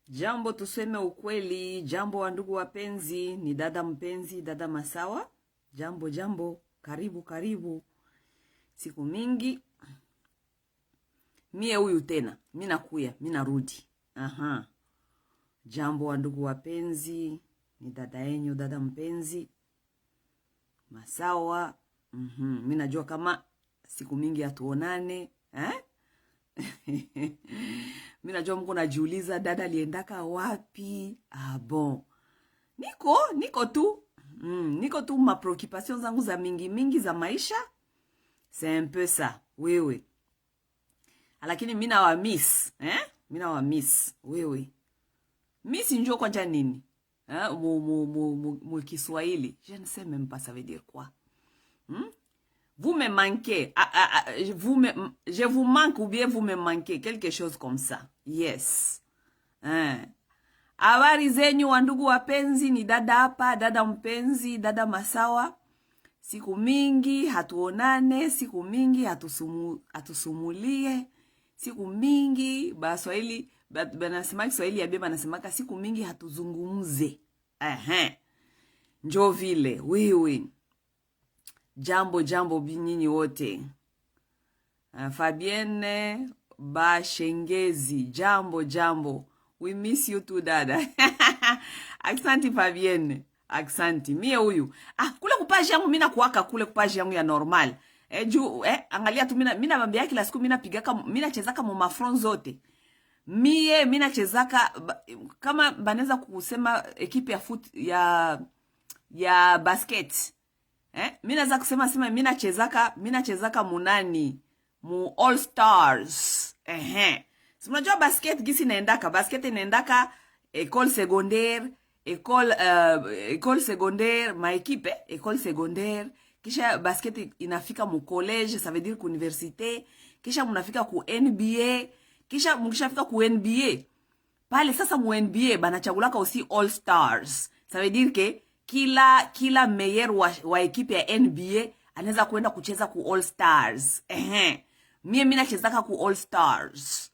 Jambo, tuseme ukweli. Jambo wa ndugu wapenzi, ni dada mpenzi, dada Masawa. Jambo, jambo, karibu, karibu. Siku mingi. Mie huyu tena, mina kuya, mina rudi. Aha. Jambo wa ndugu wapenzi, ni dada yenyu, dada mpenzi, Masawa. Mina jua kama siku mingi hatuonane, Mimi najua mko najiuliza dada aliendaka wapi? Bon. Niko tu. Niko tu ma preoccupation zangu za mingi za maisha. C'est un peu ça. Wewe. Lakini mimi na wa miss, Mimi na wa miss. Wewe. Miss njoo kwa nini? Mu Kiswahili. Je ne sais même pas ça veut dire quoi. Vous me manquez. Je vous manque ou bien vous me manquez. Quelque chose comme ça. Yes. Habari zenyu wandugu wapenzi, ni dada hapa, dada mpenzi, dada Masawa. Siku mingi hatuonane, siku mingi hatusumulie, siku mingi Baswahili banasema Kiswahili ya beba nasemaka siku mingi hatuzungumze. Njoo vile wewe. Jambo binyinyi wote. Fabienne Bashengezi, jambo. We miss you too, dada. Aksanti Fabienne. Aksanti. Mie huyu. Kule kupaji yangu mina kuwaka kule kupaji yangu ya normal. Angalia tu mina bambia kila siku mina chezaka mu mafront zote. Mina chezaka kama baneza kusema ekipe ya foot ya basket. Mina za kusema mina chezaka munani mu All Stars. Si mnajua basket gisi inaendaka. Basket inaendaka école secondaire, ma equipe, école secondaire. Kisha basket inafika mu college, ça veut dire ku université. Kisha munafika ku NBA. Kisha mkishafika ku NBA. Pale sasa mu NBA banachagulaka aussi All Stars. Ça veut dire que kila meilleur wa ekipe ya NBA anaweza kuenda kucheza ku All Stars. Mimi nachezaka ku All Stars.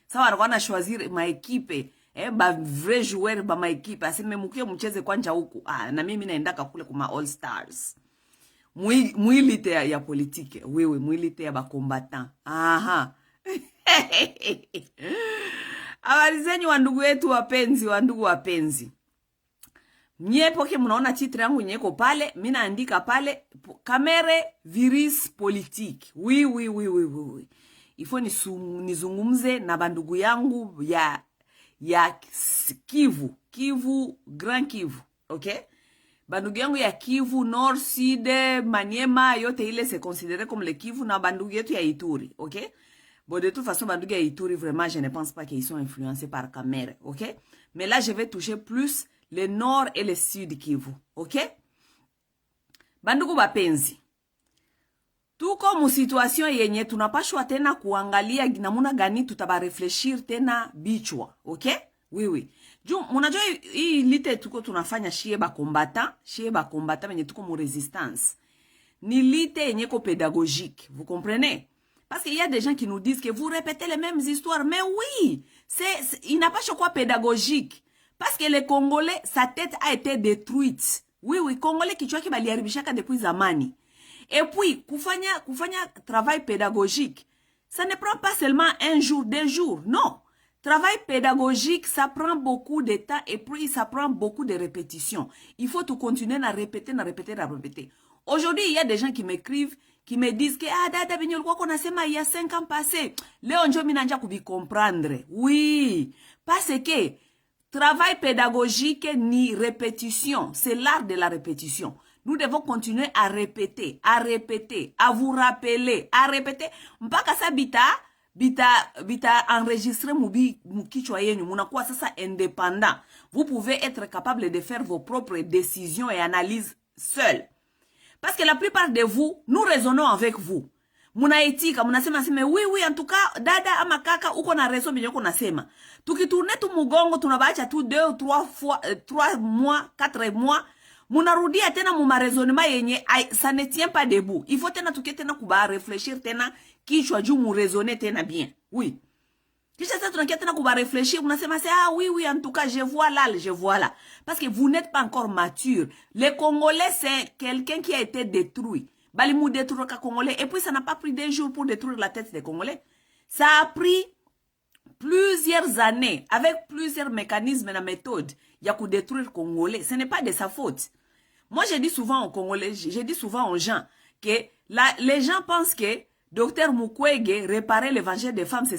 Sawa, anakuwa na choisir ma ekipe, ba vrai joueur ba ma ekipe, aseme mkie mcheze kwanja huku. Na mimi naendaka kule kuma All Stars. Mwilite ya politique, wewe mwilite ya ba combattant. Habari zenyu wandugu wetu wapenzi, wandugu wapenzi. Poke mnaona titre yangu nyeko pale, mina andika pale Kamere virus politique. Oui. Ifo nizungumze na bandugu yangu ya Kivu, Grand Kivu, okay? Bandugu yangu ya Kivu, Nord, Sud, Maniema, yote ile c'est considéré comme le Kivu, na bandugu yetu ya Ituri, okay? Bon, de toute façon, bandugu ya Ituri, vraiment, je ne pense pas qu'ils sont influencés par Kamere, okay? Mais là, je vais toucher plus le Nord et le Sud Kivu, okay? Bandugu bapenzi, tuko mu situation yenye tunapashwa tena kuangalia namuna gani tutabarefleshir tena bichwa, okay? Oui. Munajua hii lite tuko tunafanya shie ba combattant menye tuko mu resistance. Ni lite yenye ko pédagogique, vous comprenez? Parce qu'il y a des gens qui nous disent que vous répétez les mêmes histoires, mais oui, il n'a pas quoi pédagogique. Parce que les Congolais, sa tête a été détruite. Oui, Congolais kichwa ki baliharibishaka depuis zamani. Et puis, kufanya travail pédagogique, ça ne prend pas seulement 1 jour, 2 jours. Non. Travail pédagogique, ça prend beaucoup de temps et puis ça prend beaucoup de répétitions. Il faut tout continuer à répéter. Aujourd'hui, il y a des gens qui m'écrivent, qui me disent que dada binyol kwa kona sema il y a 5 ans passés. Leo njo minanja kubi comprendre. Oui. Parce que travail pédagogique ni répétition. C'est l'art de la répétition. Nous devons continuer à répéter, à vous rappeler, à répéter. Mpaka sa bita enregistrer mukichwa yenu. Munakuwa sasa indépendant. Vous pouvez être capable de faire vos propres décisions et analyses seul. Parce que la plupart de vous, nous raisonnons avec vous. Munaitika, munasema oui, en tout cas, dada ama kaka, uko na raison binyo kuna sema. Tukitourne tu mugongo, tunabacha tu 2 ou 3 fois, 3 mois, 4 mois, munarudia tena muma raisonnement yenye, ça ne tient pas debout. Il faut tena tuke tena kuba réfléchir tena, kichwa juu mu raisonner tena bien. Oui. Kisha sasa tunakia tena kuba réfléchir, unasema c'est ah oui oui en tout cas je vois là. Parce que vous n'êtes pas encore mature. Les Congolais c'est quelqu'un qui a été détruit. Bali mou détruire ka Congolais et puis ça n'a pas pris des jours pour détruire la tête des Congolais. Ça a pris plusieurs années avec plusieurs mécanismes et méthodes. Il y a pour détruire Congolais. Ce n'est pas de sa faute. Moi je dis souvent aux Congolais, je dis souvent aux gens que les gens pensent que Docteur Mukwege, réparer l'évangile des femmes, c'est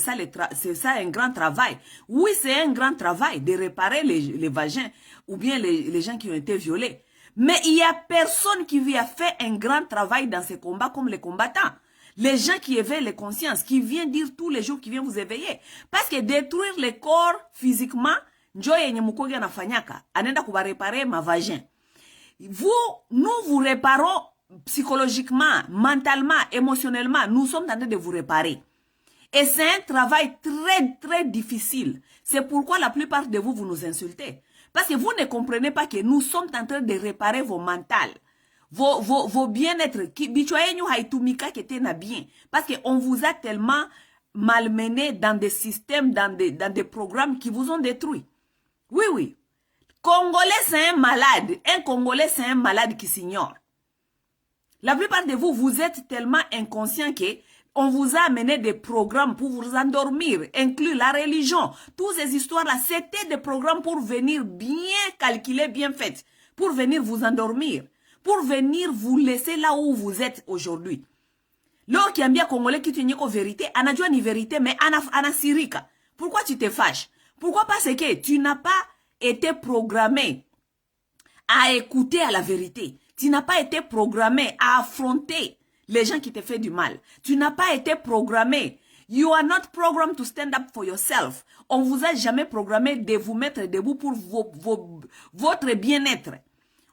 ça un grand travail. Oui, c'est un grand travail de réparer les vagins ou bien les gens qui ont été violés. Mais il y a personne qui a fait un grand travail dans ces combats comme les combattants. Les gens qui éveillent les consciences, qui viennent dire tous les jours, qui viennent vous éveiller. Parce que détruire le corps physiquement, njo yenye Mukwege anafanyaka, anenda kuba réparer ma vagin. Nous vous réparons psychologiquement, mentalement, émotionnellement, nous sommes en train de vous réparer. Et c'est un travail très, très difficile. C'est pourquoi la plupart de vous nous insultez. Parce que vous ne comprenez pas que nous sommes en train de réparer vos mentales, vos bien-être. Parce qu'on vous a tellement malmené dans des systèmes, dans des programmes qui vous ont détruit. Oui, oui. Congolais, c'est un malade. Un Congolais, c'est un malade qui s'ignore. La plupart de vous, vous êtes tellement inconscients que on vous a amené des programmes pour vous endormir, inclus la religion. Toutes ces histoires-là, c'était des programmes pour venir bien calculer, bien fait, pour venir vous endormir, pour venir vous laisser là où vous êtes aujourd'hui. L'or qui aime bien Congolais qui te dit que vérité, anajua ni vérité, mais anasirika. Pourquoi tu te fâches? Pourquoi? Parce que tu n'as pas été programmé à écouter à la vérité. Tu n'as pas été programmé à affronter les gens qui te font du mal. Tu n'as pas été programmé. You are not programmed to stand up for yourself. On vous a jamais programmé de vous mettre debout pour votre bien-être.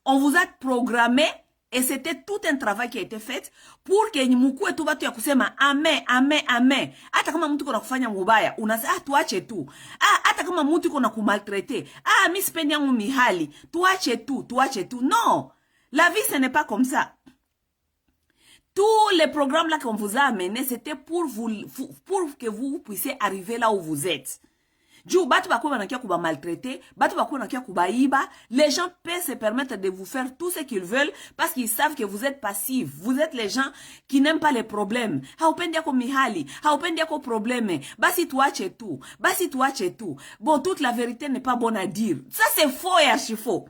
On vous a programmé et c'était tout un travail qui a été fait pour que mukue tu watu ya kusema amen, amen, amen. Hata kama mtu kuna kufanya mubaya, unasema tuache tu. Hata kama mtu kuna kumaltraiter, mi sipendi yangu mihali, tuache tu. Non. La vie, ce n'est pas comme ça. Tous les programmes là qu'on vous a amenés, c'était pour que vous puissiez arriver là où vous êtes. Djou, batu bako banakia kuba maltraiter, batu bako banakia kuba iba, les gens peuvent se permettre de vous faire tout ce qu'ils veulent parce qu'ils savent que vous êtes passifs. Vous êtes les gens qui n'aiment pas les problèmes. Haupendi yako mihali, haupendi yako probleme, basi tuache tout. Bon, toute la vérité n'est pas bonne à dire. Ça c'est faux et archi faux.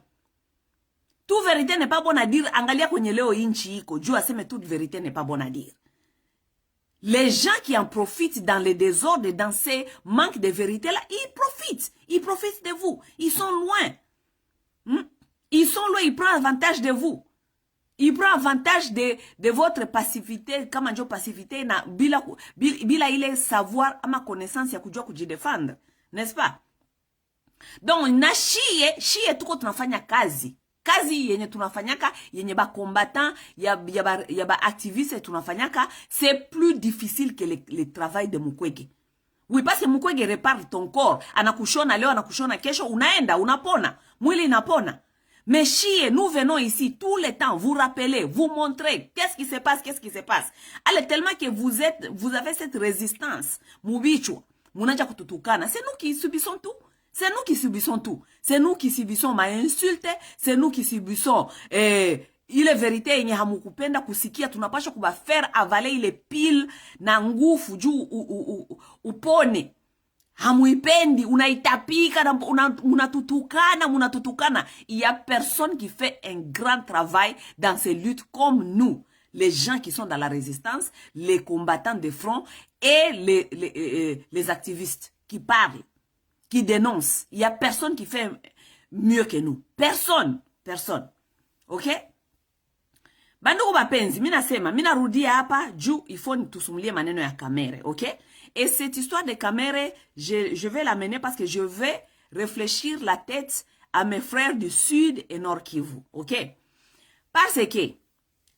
Toute vérité n'est pas bonne à dire. Angalia kwenye leo inchi iko. Juu aseme toute vérité n'est pas bonne à dire. Les gens qui en profitent dans les désordres, dans ces manques de vérité là, ils profitent. Ils profitent de vous. Ils sont loin. Ils sont loin. Ils prennent avantage de vous. Ils prennent avantage de votre passivité. Kama njo passivité na bila ile savoir ama connaissance ya kujua kujidefendre. N'est-ce pas? Donc na shie tuko tunafanya kazi. Kazi yenye tunafanyaka, yenye ba combattant, ya ba activiste tunafanyaka, c'est plus difficile que le travail de Mukwege. Oui, parce que Mukwege répare ton corps. Anakushona leo, anakushona kesho, unaenda, unapona. Mwili inapona. Mais chier, nous venons ici tout le temps, vous rappeler, vous montrer qu'est-ce qui se passe. Allez, tellement que vous avez cette résistance. Mubichwa, munaja kututukana. C'est nous qui subissons tout. C'est nous qui subissons tout. C'est nous qui subissons ma insulte. C'est nous qui subissons ile vérité yenye hamukupenda kusikia. Tunapasha kuba faire avaler ile pile na ngufu juu upone. Hamuipendi, unaitapika, munatutukana. Il y a personne qui fait un grand travail dans ces luttes comme nous. Les gens qui sont dans la résistance, les combattants de front et les activistes qui parlent, qui dénoncent. Il n'y a personne qui fait mieux que nous. Personne. Ok? Bandugu bapenzi, mina rudia hapa juu ifo tusumulie maneno ya Kamere, ok? Et cette histoire de Kamere, je vais l'amener parce que je vais réfléchir la tête à mes frères du Sud et Nord Kivu, ok? Parce que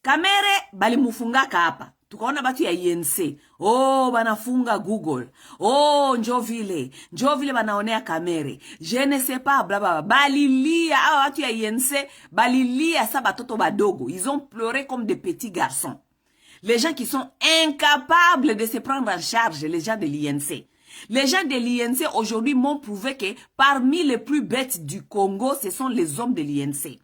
Kamere balimufungaka hapa. Tukaona batu ya INC. Oh, banafunga Google. Oh, njo vile banaonea Kamere. Je ne sais pas, blablabla. Balilia, batu ya INC, balilia sa batoto badogo. Ils ont pleuré comme des petits garçons. Les gens qui sont incapables de se prendre en charge, les gens de l'INC. Les gens de l'INC aujourd'hui m'ont prouvé que parmi les plus bêtes du Congo, ce sont les hommes de l'INC.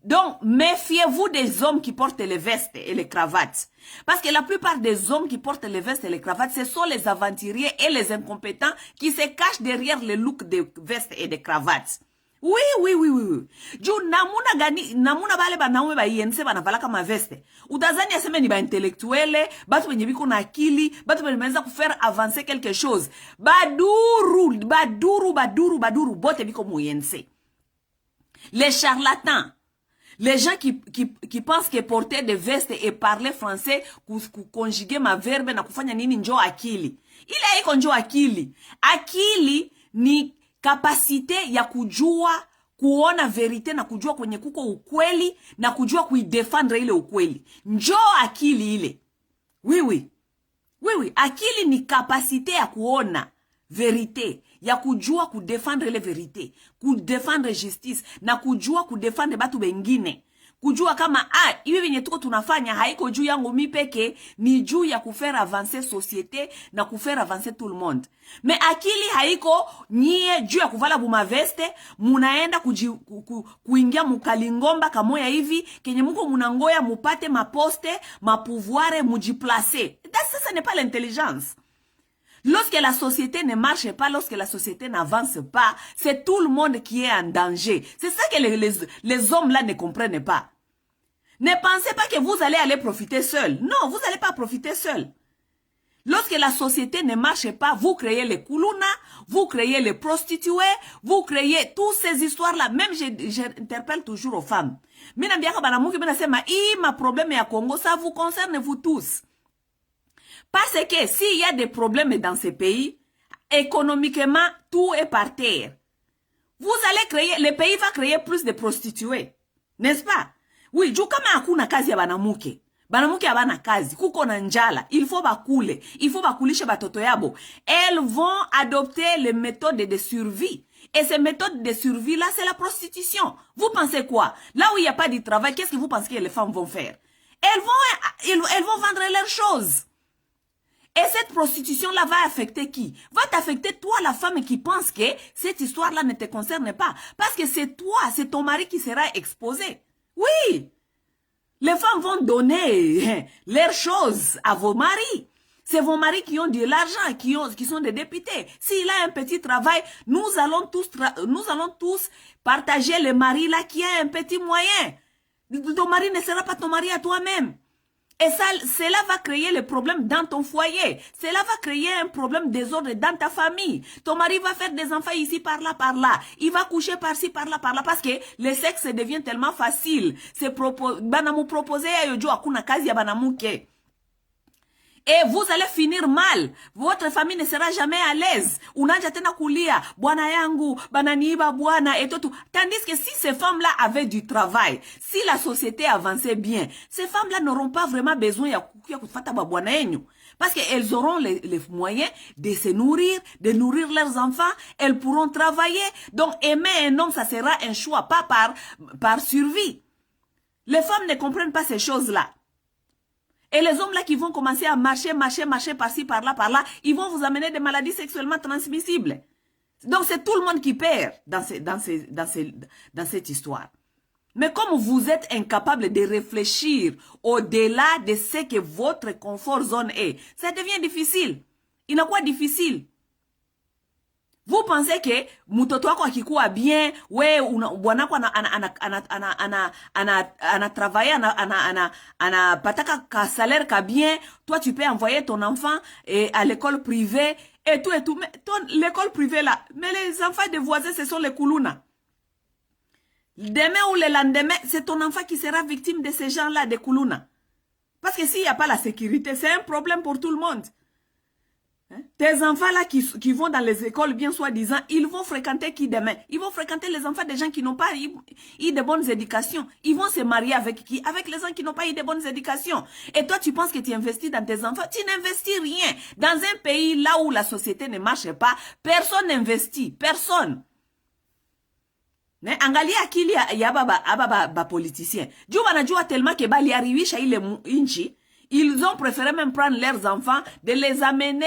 Donc, méfiez-vous des hommes qui portent les vestes et les cravates. Parce que la plupart des hommes qui portent les vestes et les cravates, ce sont les aventuriers et les incompétents qui se cachent derrière les looks de vestes et de cravates. Oui. Ju namuna bale banaume ba INC banavala kama veste. Utazani aseme ni ba intellectuele, batu benye biko na akili, batu benye benza kufaire avancer quelque chose. Baduru, bote biko mu INC. Les charlatans. Les gens qui pensent que porter des vestes et parler français, conjuguer ma verbe na kufanya nini njo akili. Ile iko njo akili. Akili ni kapasite ya kujua, kuona verite na kujua kwenye kuko ukweli na kujua kuidefendre ile ukweli. Njo akili ile. Oui. Akili ni kapasite ya kuona verite, ya kujua kudefendre ile verite, kudefendre justice na kujua kudefendre batu bengine. Kujua kama hivi venye tuko tunafanya haiko juu yangu mi peke, ni juu ya kufaire avancer société na kufaire avancer tout le monde. Mais akili haiko nyie juu ya kuvala buma veste, munaenda kuingia mukalingomba kamoya hivi, kenye muko munangoya mupate maposte, mapouvoire, mujiplacer. Ça n'est pas l'intelligence. Lorsque la société ne marche pas, lorsque la société n'avance pas, c'est tout le monde qui est en danger. C'est ça que les hommes là ne comprennent pas. Ne pensez pas que vous allez aller profiter seul. Non, vous n'allez pas profiter seul. Lorsque la société ne marche pas, vous créez les kuluna, vous créez les prostituées, vous créez toutes ces histoires-là. Même j'interpelle toujours aux femmes. Ma problème à Congo, ça vous concerne vous tous. Parce que s'il y a des problèmes dans ces pays, économiquement, tout est par terre. Vous allez créer, le pays va créer plus de prostituées. N'est-ce pas? Oui, juu kama hakuna kazi ya banamuke. Banamuke abana kazi, kuko na njala, il faut bakule, il faut bakulishe batoto yabo. Elles vont adopter les méthodes de survie. Et ces méthodes de survie-là, c'est la prostitution. Vous pensez quoi? Là où il n'y a pas de travail, qu'est-ce que vous pensez que les femmes vont faire? Elles vont vendre leurs choses. Et cette prostitution-là va affecter qui? Va t'affecter toi, la femme qui pense que cette histoire-là ne te concerne pas. Parce que c'est toi, c'est ton mari qui sera exposé. Oui. Les femmes vont donner leurs choses à vos maris. C'est vos maris qui ont de l'argent, qui sont des députés. S'il a un petit travail, nous allons tous partager le mari là qui a un petit moyen. Ton mari ne sera pas ton mari à toi-même. Et ça, cela va créer le problème dans ton foyer. Cela va créer un problème de désordre dans ta famille. Ton mari va faire des enfants ici, par là, par là. Il va coucher par-ci, par là, parce que le sexe devient tellement facile. C'est banamu proposer ya yojo akuna kazi ya banamuke. Et vous allez finir mal. Votre famille ne sera jamais à l'aise. Unaja tena kulia, bwana yangu, bananiiba bwana et tout. Tandis que si ces femmes-là avaient du travail, si la société avançait bien, ces femmes-là n'auront pas vraiment besoin ya kufata bwana yenyu. Parce qu'elles auront les moyens de se nourrir, de nourrir leurs enfants. Elles pourront travailler. Donc aimer un homme, ça sera un choix, pas par survie. Les femmes ne comprennent pas ces choses-là. Et les hommes là qui vont commencer à marcher par-ci, par-là, ils vont vous amener des maladies sexuellement transmissibles. Donc c'est tout le monde qui perd dans cette histoire. Mais comme vous êtes incapable de réfléchir au-delà de ce que votre confort zone est, ça devient difficile. Il est quoi difficile? Vous pensez que mutoto wako akikuwa bien, bwanako ana travaillé, ana pataka ka salaire ka bien, toi tu peux envoyer ton enfant à l'école privée et tout. Mais l'école privée là, mais les enfants des voisins, ce sont les kuluna. Demain ou le lendemain, c'est ton enfant qui sera victime de ces gens-là, des kuluna. Parce que s'il n'y a pas la sécurité, c'est un problème pour tout le monde. Tes enfants là qui vont dans les écoles bien soi-disant, ils vont fréquenter qui demain? Ils vont fréquenter les enfants des gens qui n'ont pas eu de bonnes éducations. Ils vont se marier avec qui? Avec les gens qui n'ont pas eu de bonnes éducations. Et toi tu penses que tu investis dans tes enfants? Tu n'investis rien. Dans un pays là où la société ne marche pas, personne n'investit. Personne. Angali akili ya baba politicien. Juu wanajua tellement que bali arrivisha ile inchi. Ils ont préféré même prendre leurs enfants, de les amener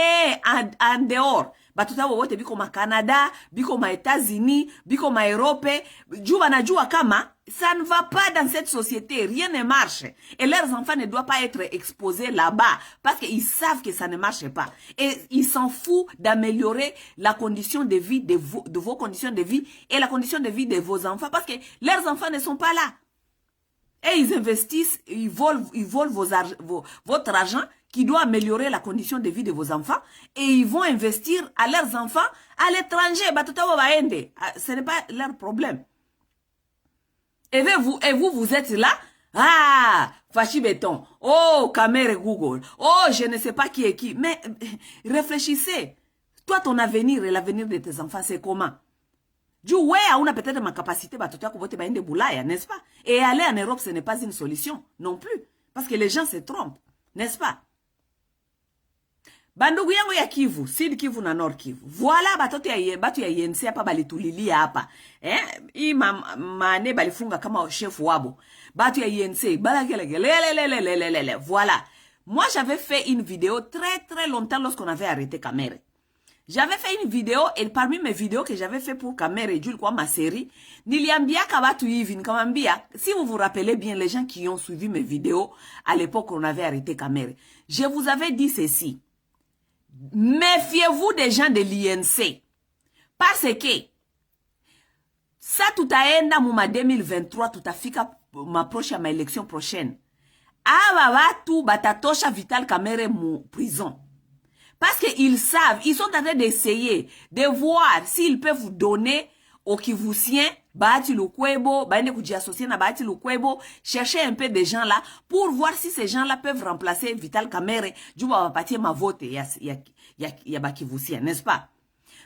en dehors. Batuta wowote biko ma Canada, biko ma États-Unis, biko ma Europe, juba na jua kama, ça ne va pas dans cette société, rien ne marche. Et leurs enfants ne doivent pas être exposés là-bas, parce qu'ils savent que ça ne marche pas. Et ils s'en foutent d'améliorer la condition de vie de vos conditions de vie et la condition de vie de vos enfants, parce que leurs enfants ne sont pas là. Et ils investissent, ils volent votre argent qui doit améliorer la condition de vie de vos enfants, et ils vont investir à leurs enfants à l'étranger. Ce n'est pas leur problème. Et vous êtes là, ah, Fachi Béton, oh, Kamere Google, oh, je ne sais pas qui est qui. Mais réfléchissez. Toi, ton avenir et l'avenir de tes enfants, c'est comment? Du ouais, on a peut-être ma capacité, n'est-ce pas? Et aller en Europe, ce n'est pas une solution non plus. Parce que les gens se trompent, n'est-ce pas? Bandugu yangu ya Kivu, Sud Kivu na Nord Kivu. Voilà batu ya yense hapa balitulilia hapa. Hii mane balifunga kama chef wabo. Batu ya yense, balagelele. Voilà. Moi, j'avais fait une vidéo très longtemps lorsqu'on avait arrêté Kamere. J'avais fait une vidéo, et parmi mes vidéos que j'avais fait pour Kamere et Jules, quoi, ma série, niliambia kabatu hivi, nikamwambia, si vous vous rappelez bien, les gens qui ont suivi mes vidéos, à l'époque, on avait arrêté Kamere. Je vous avais dit ceci. Méfiez-vous des gens de l'INC. Parce que, ça tout a enda mouma 2023, tout a fika ma prochaine, ma élection prochaine. Aba batu batatosha Vital Kamere mou prison. Parce qu'ils savent, ils sont en train d'essayer de voir s'ils peuvent vous donner au Kivusiens, Bahati Lukwebo, Baende Kuji associé na Bahati Lukwebo, chercher un peu des gens là pour voir si ces gens là peuvent remplacer Vital Kamere, Juba va partir ma vote, ya Bakivusien, n'est-ce pas?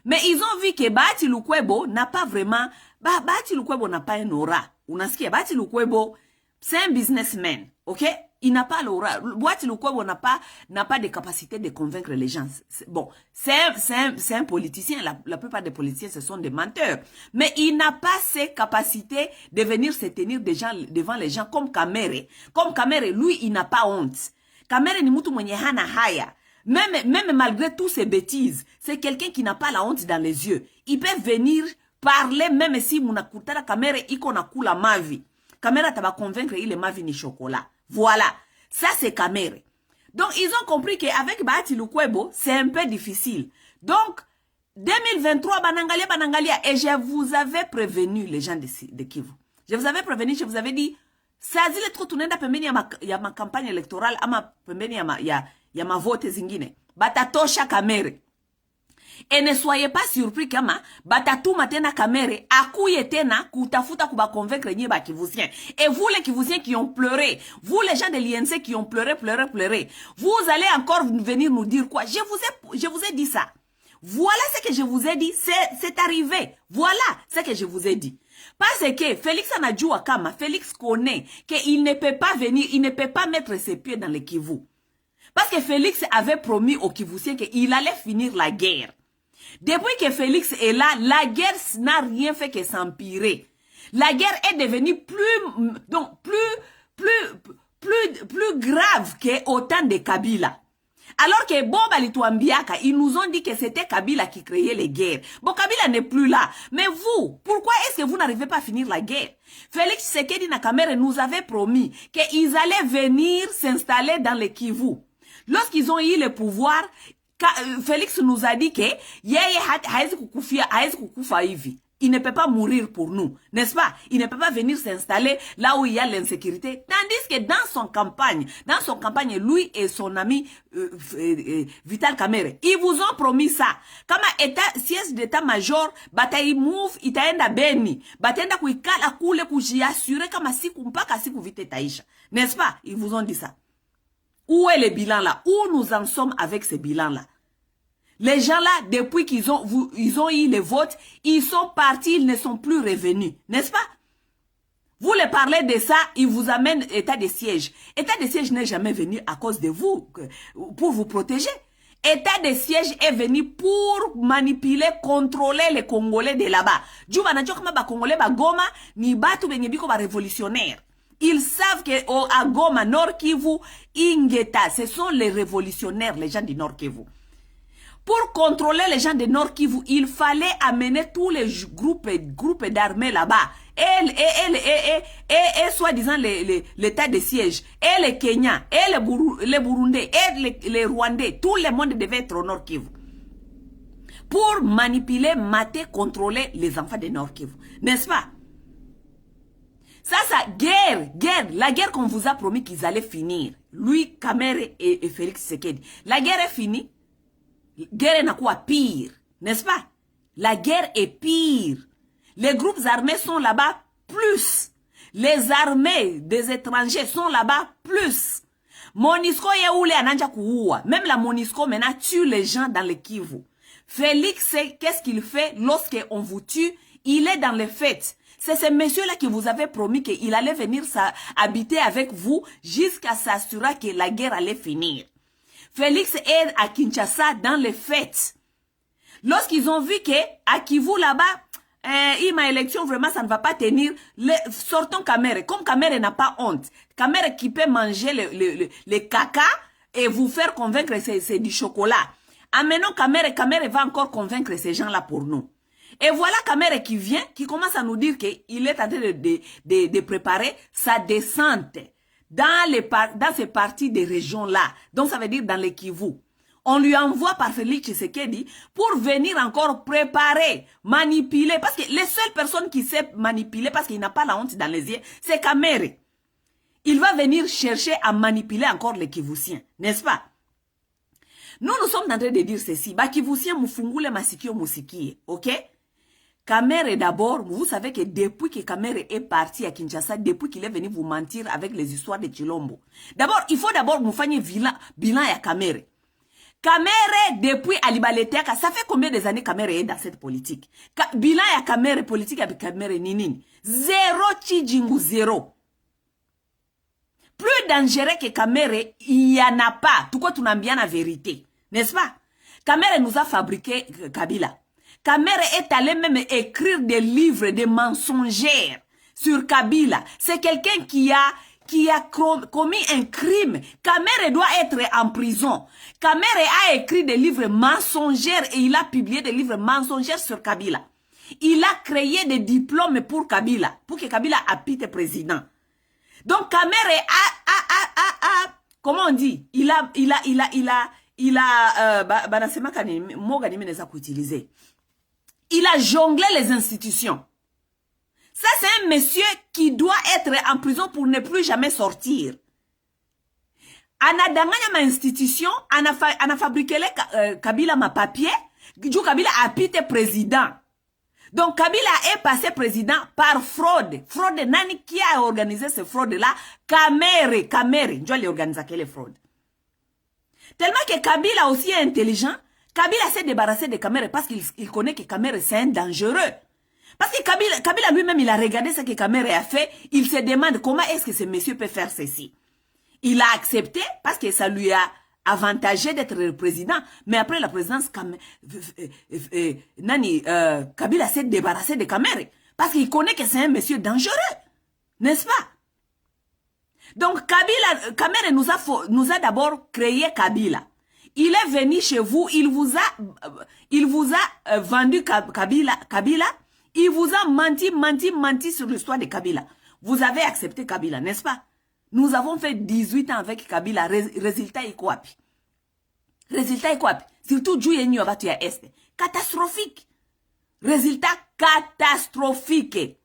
Mais ils ont vu que Bahati Lukwebo n'a pas vraiment, Bahati Lukwebo n'a pas un aura. Unasikia, Bahati Lukwebo, c'est un businessman, ok? Il n'a pas l'aura. Bahati Lukwebo n'a pas de capacité de convaincre les gens. Bon, c'est un politicien. La plupart des politiciens, ce sont des menteurs. Mais il n'a pas ces capacités de venir se tenir devant les gens comme Kamere. Comme Kamere, lui, il n'a pas honte. Kamere ni mutu mwenye hana haya. Même malgré toutes ces bêtises, c'est quelqu'un qui n'a pas la honte dans les yeux. Il peut venir parler même si munakutara Kamere iko na kula mavi. Kamere taba convaincre il est mavi ni chocolat. Voilà. Ça, c'est Kamere. Donc, ils ont compris qu'avec Bahati Lukwebo, c'est un peu difficile. Donc, 2023, banangalia, et je vous avais prévenu, les gens de Kivu. Je vous avais prévenu, je vous avais dit, ça dit le trop tourner pembeni ya ma campagne électorale, ama pembeni ya ma vote zingine. Batatosha Kamere. Et ne soyez pas surpris kama batatuma tena Kamere akuye tena kutafuta kuba convaincre nye ba Kivusiens. Et vous les Kivusiens qui ont pleuré, vous les gens de l'INC qui ont pleuré, vous allez encore venir nous dire quoi? Je vous ai dit ça. Voilà ce que je vous ai dit, c'est arrivé. Voilà ce que je vous ai dit. Parce que Félix Anadjoua Kama, Félix connaît qu'il ne peut pas venir, il ne peut pas mettre ses pieds dans le Kivu. Parce que Félix avait promis aux Kivusiens qu'il allait finir la guerre. Depuis que Félix est là, la guerre n'a rien fait que s'empirer. La guerre est devenue plus grave que autant de Kabila. Alors que bon Balituambiaka, ils nous ont dit que c'était Kabila qui créait les guerres. Bon, Kabila n'est plus là. Mais vous, pourquoi est-ce que vous n'arrivez pas à finir la guerre? Félix Tshisekedi na Kamere nous avait promis qu'ils allaient venir s'installer dans le Kivu. Lorsqu'ils ont eu le pouvoir, Félix nous a dit que il ne peut pas mourir pour nous, n'est-ce pas? Il ne peut pas venir s'installer là où il y a l'insécurité. Tandis que dans son campagne, lui et son ami Vital Kamere, ils vous ont promis ça. Kama siège d'état-major, bataille move, itaenda Beni, batenda kuikala kule kujiassurer kama siku mpaka siku vite taisha. N'est-ce pas? Ils vous ont dit ça. Où est le bilan là? Où nous en sommes avec ce bilan là? Les gens là, depuis qu'ils ont eu les votes, ils sont partis, ils ne sont plus revenus. N'est-ce pas? Vous les parlez de ça, ils vous amènent état de siège. État de siège n'est jamais venu à cause de vous, pour vous protéger. État de siège est venu pour manipuler, contrôler les Congolais de là-bas. Juba na kama ba Congolais ba Goma, ni batu benye biko ba révolutionnaire. Ils savent que à Goma, Nord Kivu, Ingeta, ce sont les révolutionnaires, les gens du Nord Kivu. Pour contrôler les gens de Nord Kivu, il fallait amener tous les groupes d'armées là-bas. Et soi-disant l'état de siège, et les Kenyans, et les Burundais, et les Rwandais, tout le monde devait être au Nord Kivu. Pour manipuler, mater, contrôler les enfants de Nord Kivu. N'est-ce pas? Ça, guerre, la guerre qu'on vous a promis qu'ils allaient finir. Lui, Kamere et Félix Tshisekedi. La guerre est finie. Guerre n'a quoi pire, n'est-ce pas? La guerre est pire. Les groupes armés sont là-bas plus. Les armées des étrangers sont là-bas plus. Monisco yeoule ananja kuua. Même la Monisco maintenant tue les gens dans le Kivu. Félix, qu'est-ce qu'il fait lorsqu'on vous tue? Il est dans les fêtes. C'est ce monsieur-là qui vous avait promis qu'il allait venir habiter avec vous jusqu'à s'assurer que la guerre allait finir. Félix est à Kinshasa dans les fêtes. Lorsqu'ils ont vu que à Kivu là-bas, ma élection vraiment ça ne va pas tenir, sortons Kamere. Comme Kamere n'a pas honte, Kamere qui peut manger les caca et vous faire convaincre que c'est du chocolat. Amenons Kamere, Kamere va encore convaincre ces gens-là pour nous. Et voilà Kamere qui vient, qui commence à nous dire qu'il est en train de préparer sa descente dans ces parties des régions-là. Donc, ça veut dire dans les Kivu. On lui envoie par Félix Tshisekedi pour venir encore préparer, manipuler. Parce que les seules personnes qui savent manipuler, parce qu'il n'a pas la honte dans les yeux, c'est Kamere. Il va venir chercher à manipuler encore les Kivusiens, n'est-ce pas? Nous sommes en train de dire ceci. Ba Kivusiens mufungule masikio musikie, ok? Kamere d'abord, vous savez que depuis que Kamere est parti à Kinshasa, depuis qu'il est venu vous mentir avec les histoires de Chilombo. D'abord, il faut d'abord vous faire bilan à Kamere. Kamere, depuis Alibaleteka, ça fait combien des années Kamere est dans cette politique? Bilan à Kamere, politique avec Kamere, nini? Zéro Chijingu, zéro. Plus dangereux que Kamere, il n'y en a pas. Tout quoi, tu n'as bien la vérité. N'est-ce pas? Kamere nous a fabriqué Kabila. Kamere est allé même écrire des livres de mensongères sur Kabila. C'est quelqu'un qui a commis un crime. Kamere doit être en prison. Kamere a écrit des livres mensongères et il a publié des livres mensongères sur Kabila. Il a créé des diplômes pour Kabila, pour que Kabila habite président. Donc Kamere comment on dit? Il a il a jonglé les institutions. Ça, c'est un monsieur qui doit être en prison pour ne plus jamais sortir. Anadanganya ma institution, ana fabriqué Kabila ma papier, Kabila a été président. Donc Kabila est passé président par fraude. Fraude, nani qui a organisé ce fraude-là? Kamere, je vais organiser les fraudes. Tellement que Kabila aussi est intelligent, Kabila s'est débarrassé de Kamere parce qu'il connaît que Kamere c'est un dangereux. Parce que Kabila lui-même, il a regardé ce que Kamere a fait, il se demande comment est-ce que ce monsieur peut faire ceci. Il a accepté parce que ça lui a avantagé d'être le président, mais après la présidence, Kabila s'est débarrassé de Kamere parce qu'il connaît que c'est un monsieur dangereux, n'est-ce pas? Donc Kamere nous a d'abord créé Kabila. Il est venu chez vous, il vous a vendu Kabila, il vous a menti sur l'histoire de Kabila. Vous avez accepté Kabila, n'est-ce pas? Nous avons fait 18 ans avec Kabila, résultat est quoi? Résultat est quoi? Surtout Djouyeni Abatua Est. Catastrophique. Résultat catastrophique.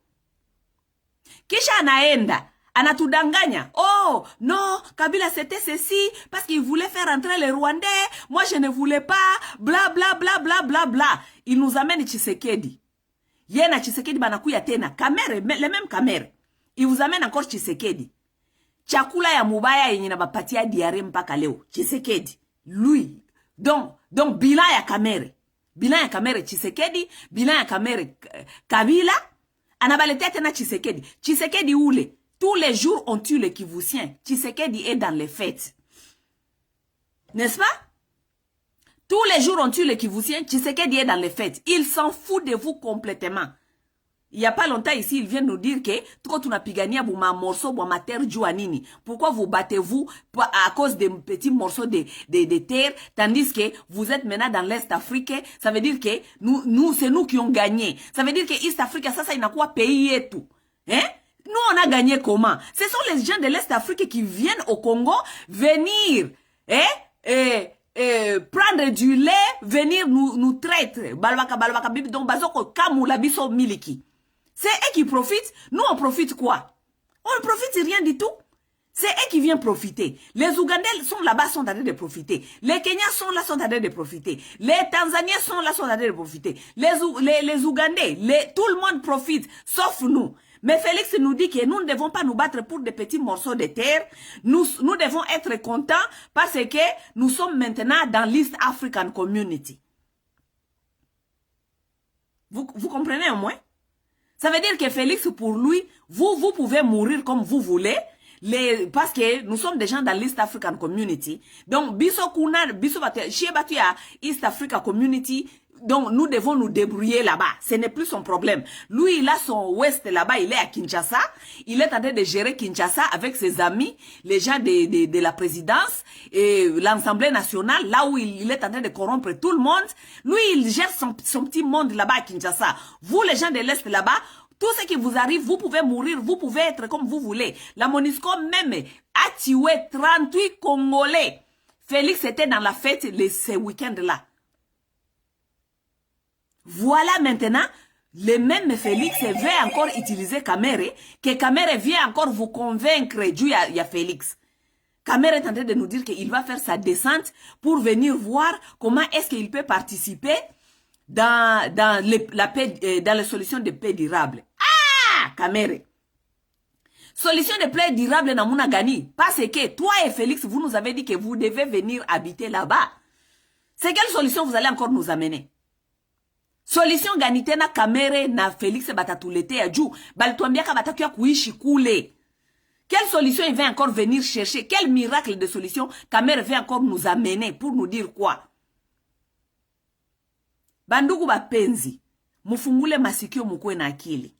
Kisha anaenda. Anatudanganya. Oh, non, Kabila c'était ceci, parce qu'il voulait faire entrer les Rwandais, moi je ne voulais pas, bla bla bla bla bla bla. Il nous amène Tshisekedi. Yena Tshisekedi banakuya tena, Kamere, le même Kamere. Il vous amène encore Tshisekedi. Chakula ya mubaya yenye na bapatia diare mpaka leo. Tshisekedi. Lui. Donc bilan ya Kamere. Bilan ya Kamere Tshisekedi, bilan ya Kamere Kabila, anabaletea tena Tshisekedi. Tshisekedi ule. Tous les jours, on tue les Kivusiens. Tshisekedi est dans les fêtes. N'est-ce pas? Tous les jours, on tue les Kivusiens. Tshisekedi est dans les fêtes. Il s'en fout de vous complètement. Il y a pas longtemps ici, ils viennent nous dire que quand on a pigania pour ma morceau, pour ma terre juanini. Pourquoi vous battez-vous à cause des petits morceaux de terre, tandis que vous êtes maintenant dans l'Est africain? Ça veut dire que c'est nous qui ont gagné. Ça veut dire que East Africa, ça, il n'a quoi payer et tout. Hein? Nous, on a gagné comment? Ce sont les gens de l'Est africain qui viennent au Congo venir, prendre du lait, venir nous traiter. Donc, bazoko kamula biso miliki. C'est eux qui profitent. Nous, on profite quoi? On ne profite rien du tout. C'est eux qui viennent profiter. Les Ougandais sont là-bas, sont en train de profiter. Les Kenyans sont là, sont en train de profiter. Les Tanzaniens sont là, sont en train de profiter. Les Ougandais, tout le monde profite, sauf nous. Mais Félix nous dit que nous ne devons pas nous battre pour des petits morceaux de terre. Nous devons être contents parce que nous sommes maintenant dans l'East African Community. Vous comprenez au moins? Ça veut dire que Félix, pour lui, vous pouvez mourir comme vous voulez, parce que nous sommes des gens dans l'East African Community. Donc, biso kuna, biso batu ya East Africa Community, donc nous devons nous débrouiller là-bas. Ce n'est plus son problème. Lui, il a son Ouest là-bas, il est à Kinshasa. Il est en train de gérer Kinshasa avec ses amis, les gens de la présidence et l'Assemblée nationale, là où il est en train de corrompre tout le monde. Lui, il gère son petit monde là-bas à Kinshasa. Vous, les gens de l'Est là-bas, tout ce qui vous arrive, vous pouvez mourir, vous pouvez être comme vous voulez. La MONUSCO même a tué 38 Congolais. Félix était dans la fête ce week-end-là. Voilà maintenant, le même Félix veut encore utiliser Kamere, que Kamere vient encore vous convaincre, il y a Félix. Kamere est en train de nous dire qu'il va faire sa descente pour venir voir comment est-ce qu'il peut participer dans les solutions de paix durable. Ah, Kamere. Solution de paix durable na muna gani. Parce que toi et Félix, vous nous avez dit que vous devez venir habiter là-bas. C'est quelle solution vous allez encore nous amener? Solution ganite na Kamere na Félix batatulete ya juu. Balituambiaka batakia kuishi kule. Quelle solution il va encore venir chercher? Quel miracle de solution Kamere va encore nous amener pour nous dire quoi? Bandugu bapenzi, mufungule masikio mukwe na akili.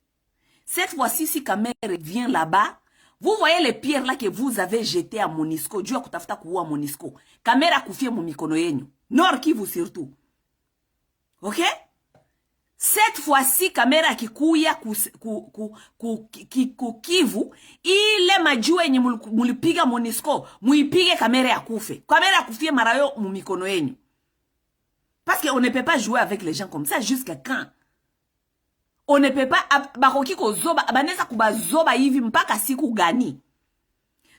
Cette fois-ci, si Kamere vient là-bas, vous voyez les pierres là que vous avez jetées à MONUSCO, Dieu a kutafuta kuua MONUSCO. Kamere a kufie mu mikono yenyu. Nord Kivu surtout. Ok? Cette fois-ci, Kamere akikuya Kivu, ile majua yenye mulipiga MONUSCO, muipige Kamere akufe. Kamere akufie marayo mu mikono yenyu. Parce qu'on ne peut pas jouer avec les gens comme ça jusqu'à quand? On ne peut pas bakoki ko zoba baneza kuba zoba hivi mpaka siku gani.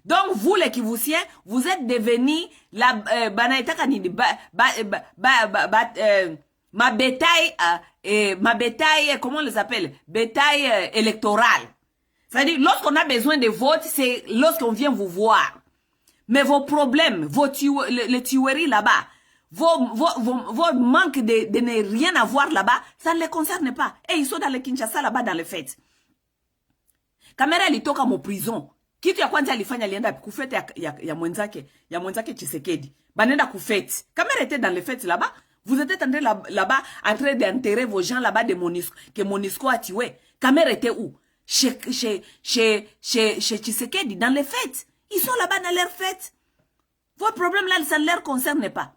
Donc vous les Kivusiens, vous êtes devenus la banaitaka nini ma bétail comment on les appelle? Bétail électoral. C'est-à-dire lorsqu'on a besoin de votes, c'est lorsqu'on vient vous voir. Mais vos problèmes, les tueries là-bas, vos manques de ne rien avoir là-bas, ça ne les concerne pas. Et ils sont dans le Kinshasa là-bas dans les fêtes. Kamere alitoka mo prison. Kitu ya kwanza alifanya alienda kufete ya mwenzake Tshisekedi. Banenda kufete. Kamere était dans les fêtes là-bas. Vous êtes là-bas en train d'enterrer vos gens là-bas de MONUSCO, que MONUSCO a tué. Kamere était où? Chez Tshisekedi, dans les fêtes. Ils sont là-bas dans leurs fêtes. Votre problème là, ça ne leur concerne pas.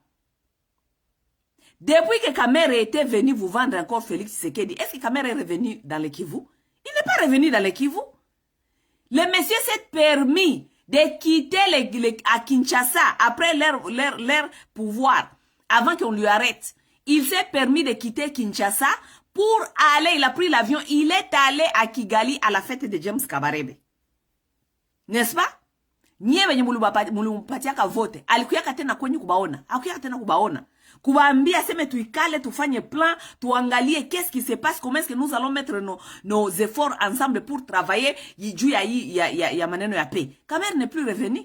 Depuis que Kamere était venu vous vendre encore Félix Tshisekedi, est-ce que Kamere est revenu dans le Kivu? Il n'est pas revenu dans le Kivu. Le monsieur s'est permis de quitter à Kinshasa après leur pouvoir, avant qu'on lui arrête. Il s'est permis de quitter Kinshasa pour aller, il a pris l'avion, il est allé à Kigali à la fête de James Kabarebe. N'est-ce pas? Nye wenye mulupatiaka vote. Alikuyaka tena kwenye kubaona. Akuyaka tena kubaona. Kubaambia seme tuikale, tufanye plan, tuangalie qu'est-ce qui se passe, comment est-ce que nous allons mettre nos efforts ensemble pour travailler, juu ya maneno ya paix. Kamere n'est plus revenu.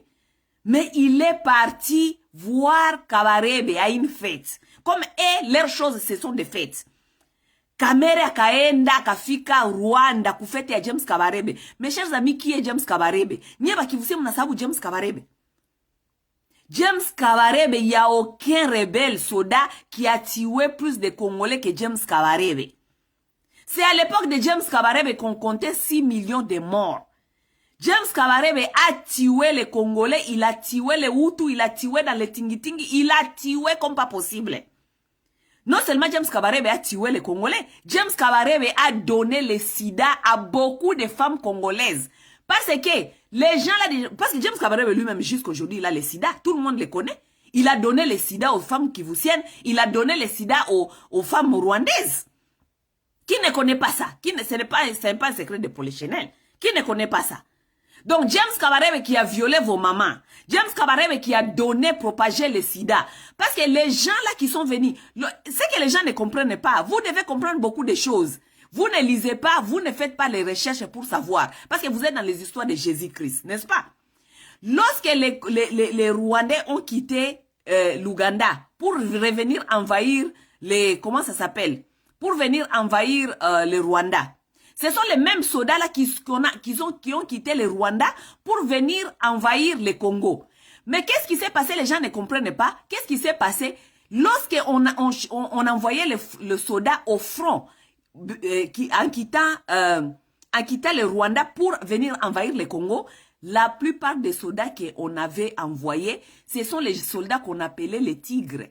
Mais il est parti voir Kabarebe à une fête. Comme leurs choses, ce sont des fêtes. Kamere akaenda akafika Rwanda kufete ya James Kabarebe. Mes chers amis, qui est James Kabarebe? Nye bakivusia mnasabu James Kabarebe. James Kabarebe, il n'y a aucun rebelle soldat qui a tué plus de Congolais que James Kabarebe. C'est à l'époque de James Kabarebe qu'on comptait 6 millions de morts. James Kabarebe a tué les Congolais, il a tué les Hutus, il a tué dans les Tingitingi, il a tué comme pas possible. Non seulement James Kabarebe a tué les Congolais, James Kabarebe a donné le sida à beaucoup de femmes congolaises. Parce que les gens là, parce que James Kabarebe lui-même jusqu'aujourd'hui, il a le sida, tout le monde le connaît. Il a donné le sida aux femmes kivusiennes, il a donné le sida aux femmes rwandaises. Qui ne connaît pas ça? Ce n'est pas un secret de Polichinelle. Qui ne connaît pas ça? Donc, James Kabarebe qui a violé vos mamans. James Kabarebe qui a donné, propagé le sida. Parce que les gens là qui sont venus, ce que les gens ne comprennent pas, vous devez comprendre beaucoup de choses. Vous ne lisez pas, vous ne faites pas les recherches pour savoir. Parce que vous êtes dans les histoires de Jésus-Christ, n'est-ce pas? Lorsque les Rwandais ont quitté l'Ouganda pour revenir envahir comment ça s'appelle? Pour venir envahir le Rwanda. Ce sont les mêmes soldats là qui ont quitté le Rwanda pour venir envahir le Congo. Mais qu'est-ce qui s'est passé? Les gens ne comprennent pas. Qu'est-ce qui s'est passé? Lorsqu'on envoyait le soldat au front, en quittant le Rwanda pour venir envahir le Congo, la plupart des soldats qu'on avait envoyés, ce sont les soldats qu'on appelait les tigres.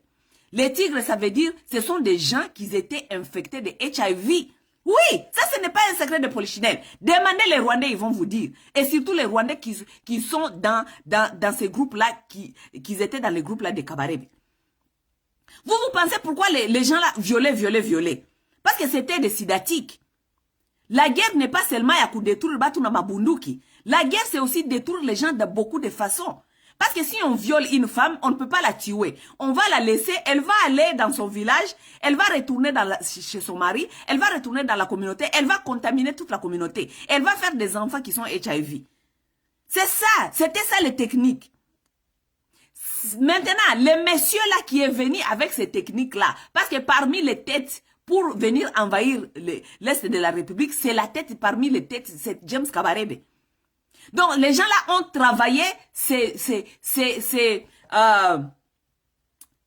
Les tigres, ça veut dire, ce sont des gens qui étaient infectés de HIV. Oui, ça ce n'est pas un secret de Polichinelle. Demandez les Rwandais, ils vont vous dire. Et surtout les Rwandais qui sont dans ces groupes-là, qui étaient dans les groupes-là de Kabarebe. Vous pensez pourquoi les gens-là violaient? Parce que c'était des sidatiques. La guerre n'est pas seulement à coup de détruire Batuna Mabunduki. La guerre, c'est aussi détruire les gens de beaucoup de façons. Parce que si on viole une femme, on ne peut pas la tuer. On va la laisser, elle va aller dans son village, elle va retourner chez son mari, elle va retourner dans la communauté, elle va contaminer toute la communauté. Elle va faire des enfants qui sont HIV. C'est ça, c'était ça les techniques. Maintenant, le monsieur là qui est venu avec ces techniques-là, parce que parmi les têtes, pour venir envahir l'Est de la République, c'est la tête parmi les têtes, c'est James Kabarebe. Donc, les gens là ont travaillé ces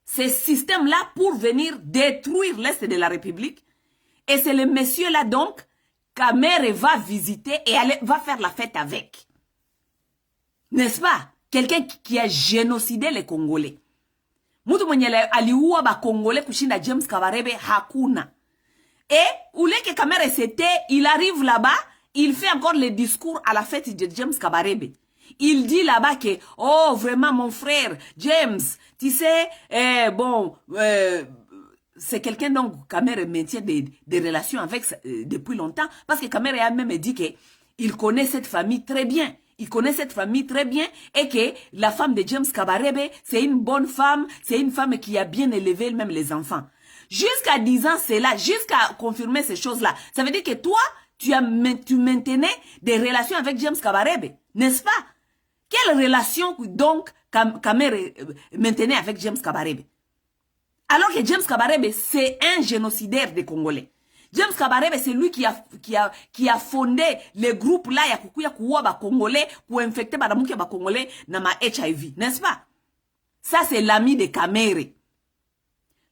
systèmes-là pour venir détruire l'Est de la République. Et c'est le monsieur là donc, Kamere va visiter et va faire la fête avec. N'est-ce pas? Quelqu'un qui a génocidé les Congolais. Mutu mwenye aliua ba Congolais kushinda James Kabarebe hakuna. Et où est que Kamere c'était, il arrive là-bas, il fait encore le discours à la fête de James Kabarebe. Il dit là-bas que, oh, vraiment, mon frère, James, tu sais, c'est quelqu'un dont Kamere maintient des relations avec depuis longtemps, parce que Kamere a même dit qu'il connaît cette famille très bien. Il connaît cette famille très bien et que la femme de James Kabarebe, c'est une bonne femme, c'est une femme qui a bien élevé même les enfants. Jusqu'à 10 ans, c'est là, jusqu'à confirmer ces choses-là. Ça veut dire que toi, tu maintenais des relations avec James Kabarebe, n'est-ce pas? Quelle relation donc Kamere maintenait avec James Kabarebe? Alors que James Kabarebe, c'est un génocidaire des Congolais. James Kabarebe, c'est lui qui a fondé les groupes là, ya kuwa ba Congolais, pour infecter ba Congolais na ma HIV, n'est-ce pas? Ça, c'est l'ami de Kamere.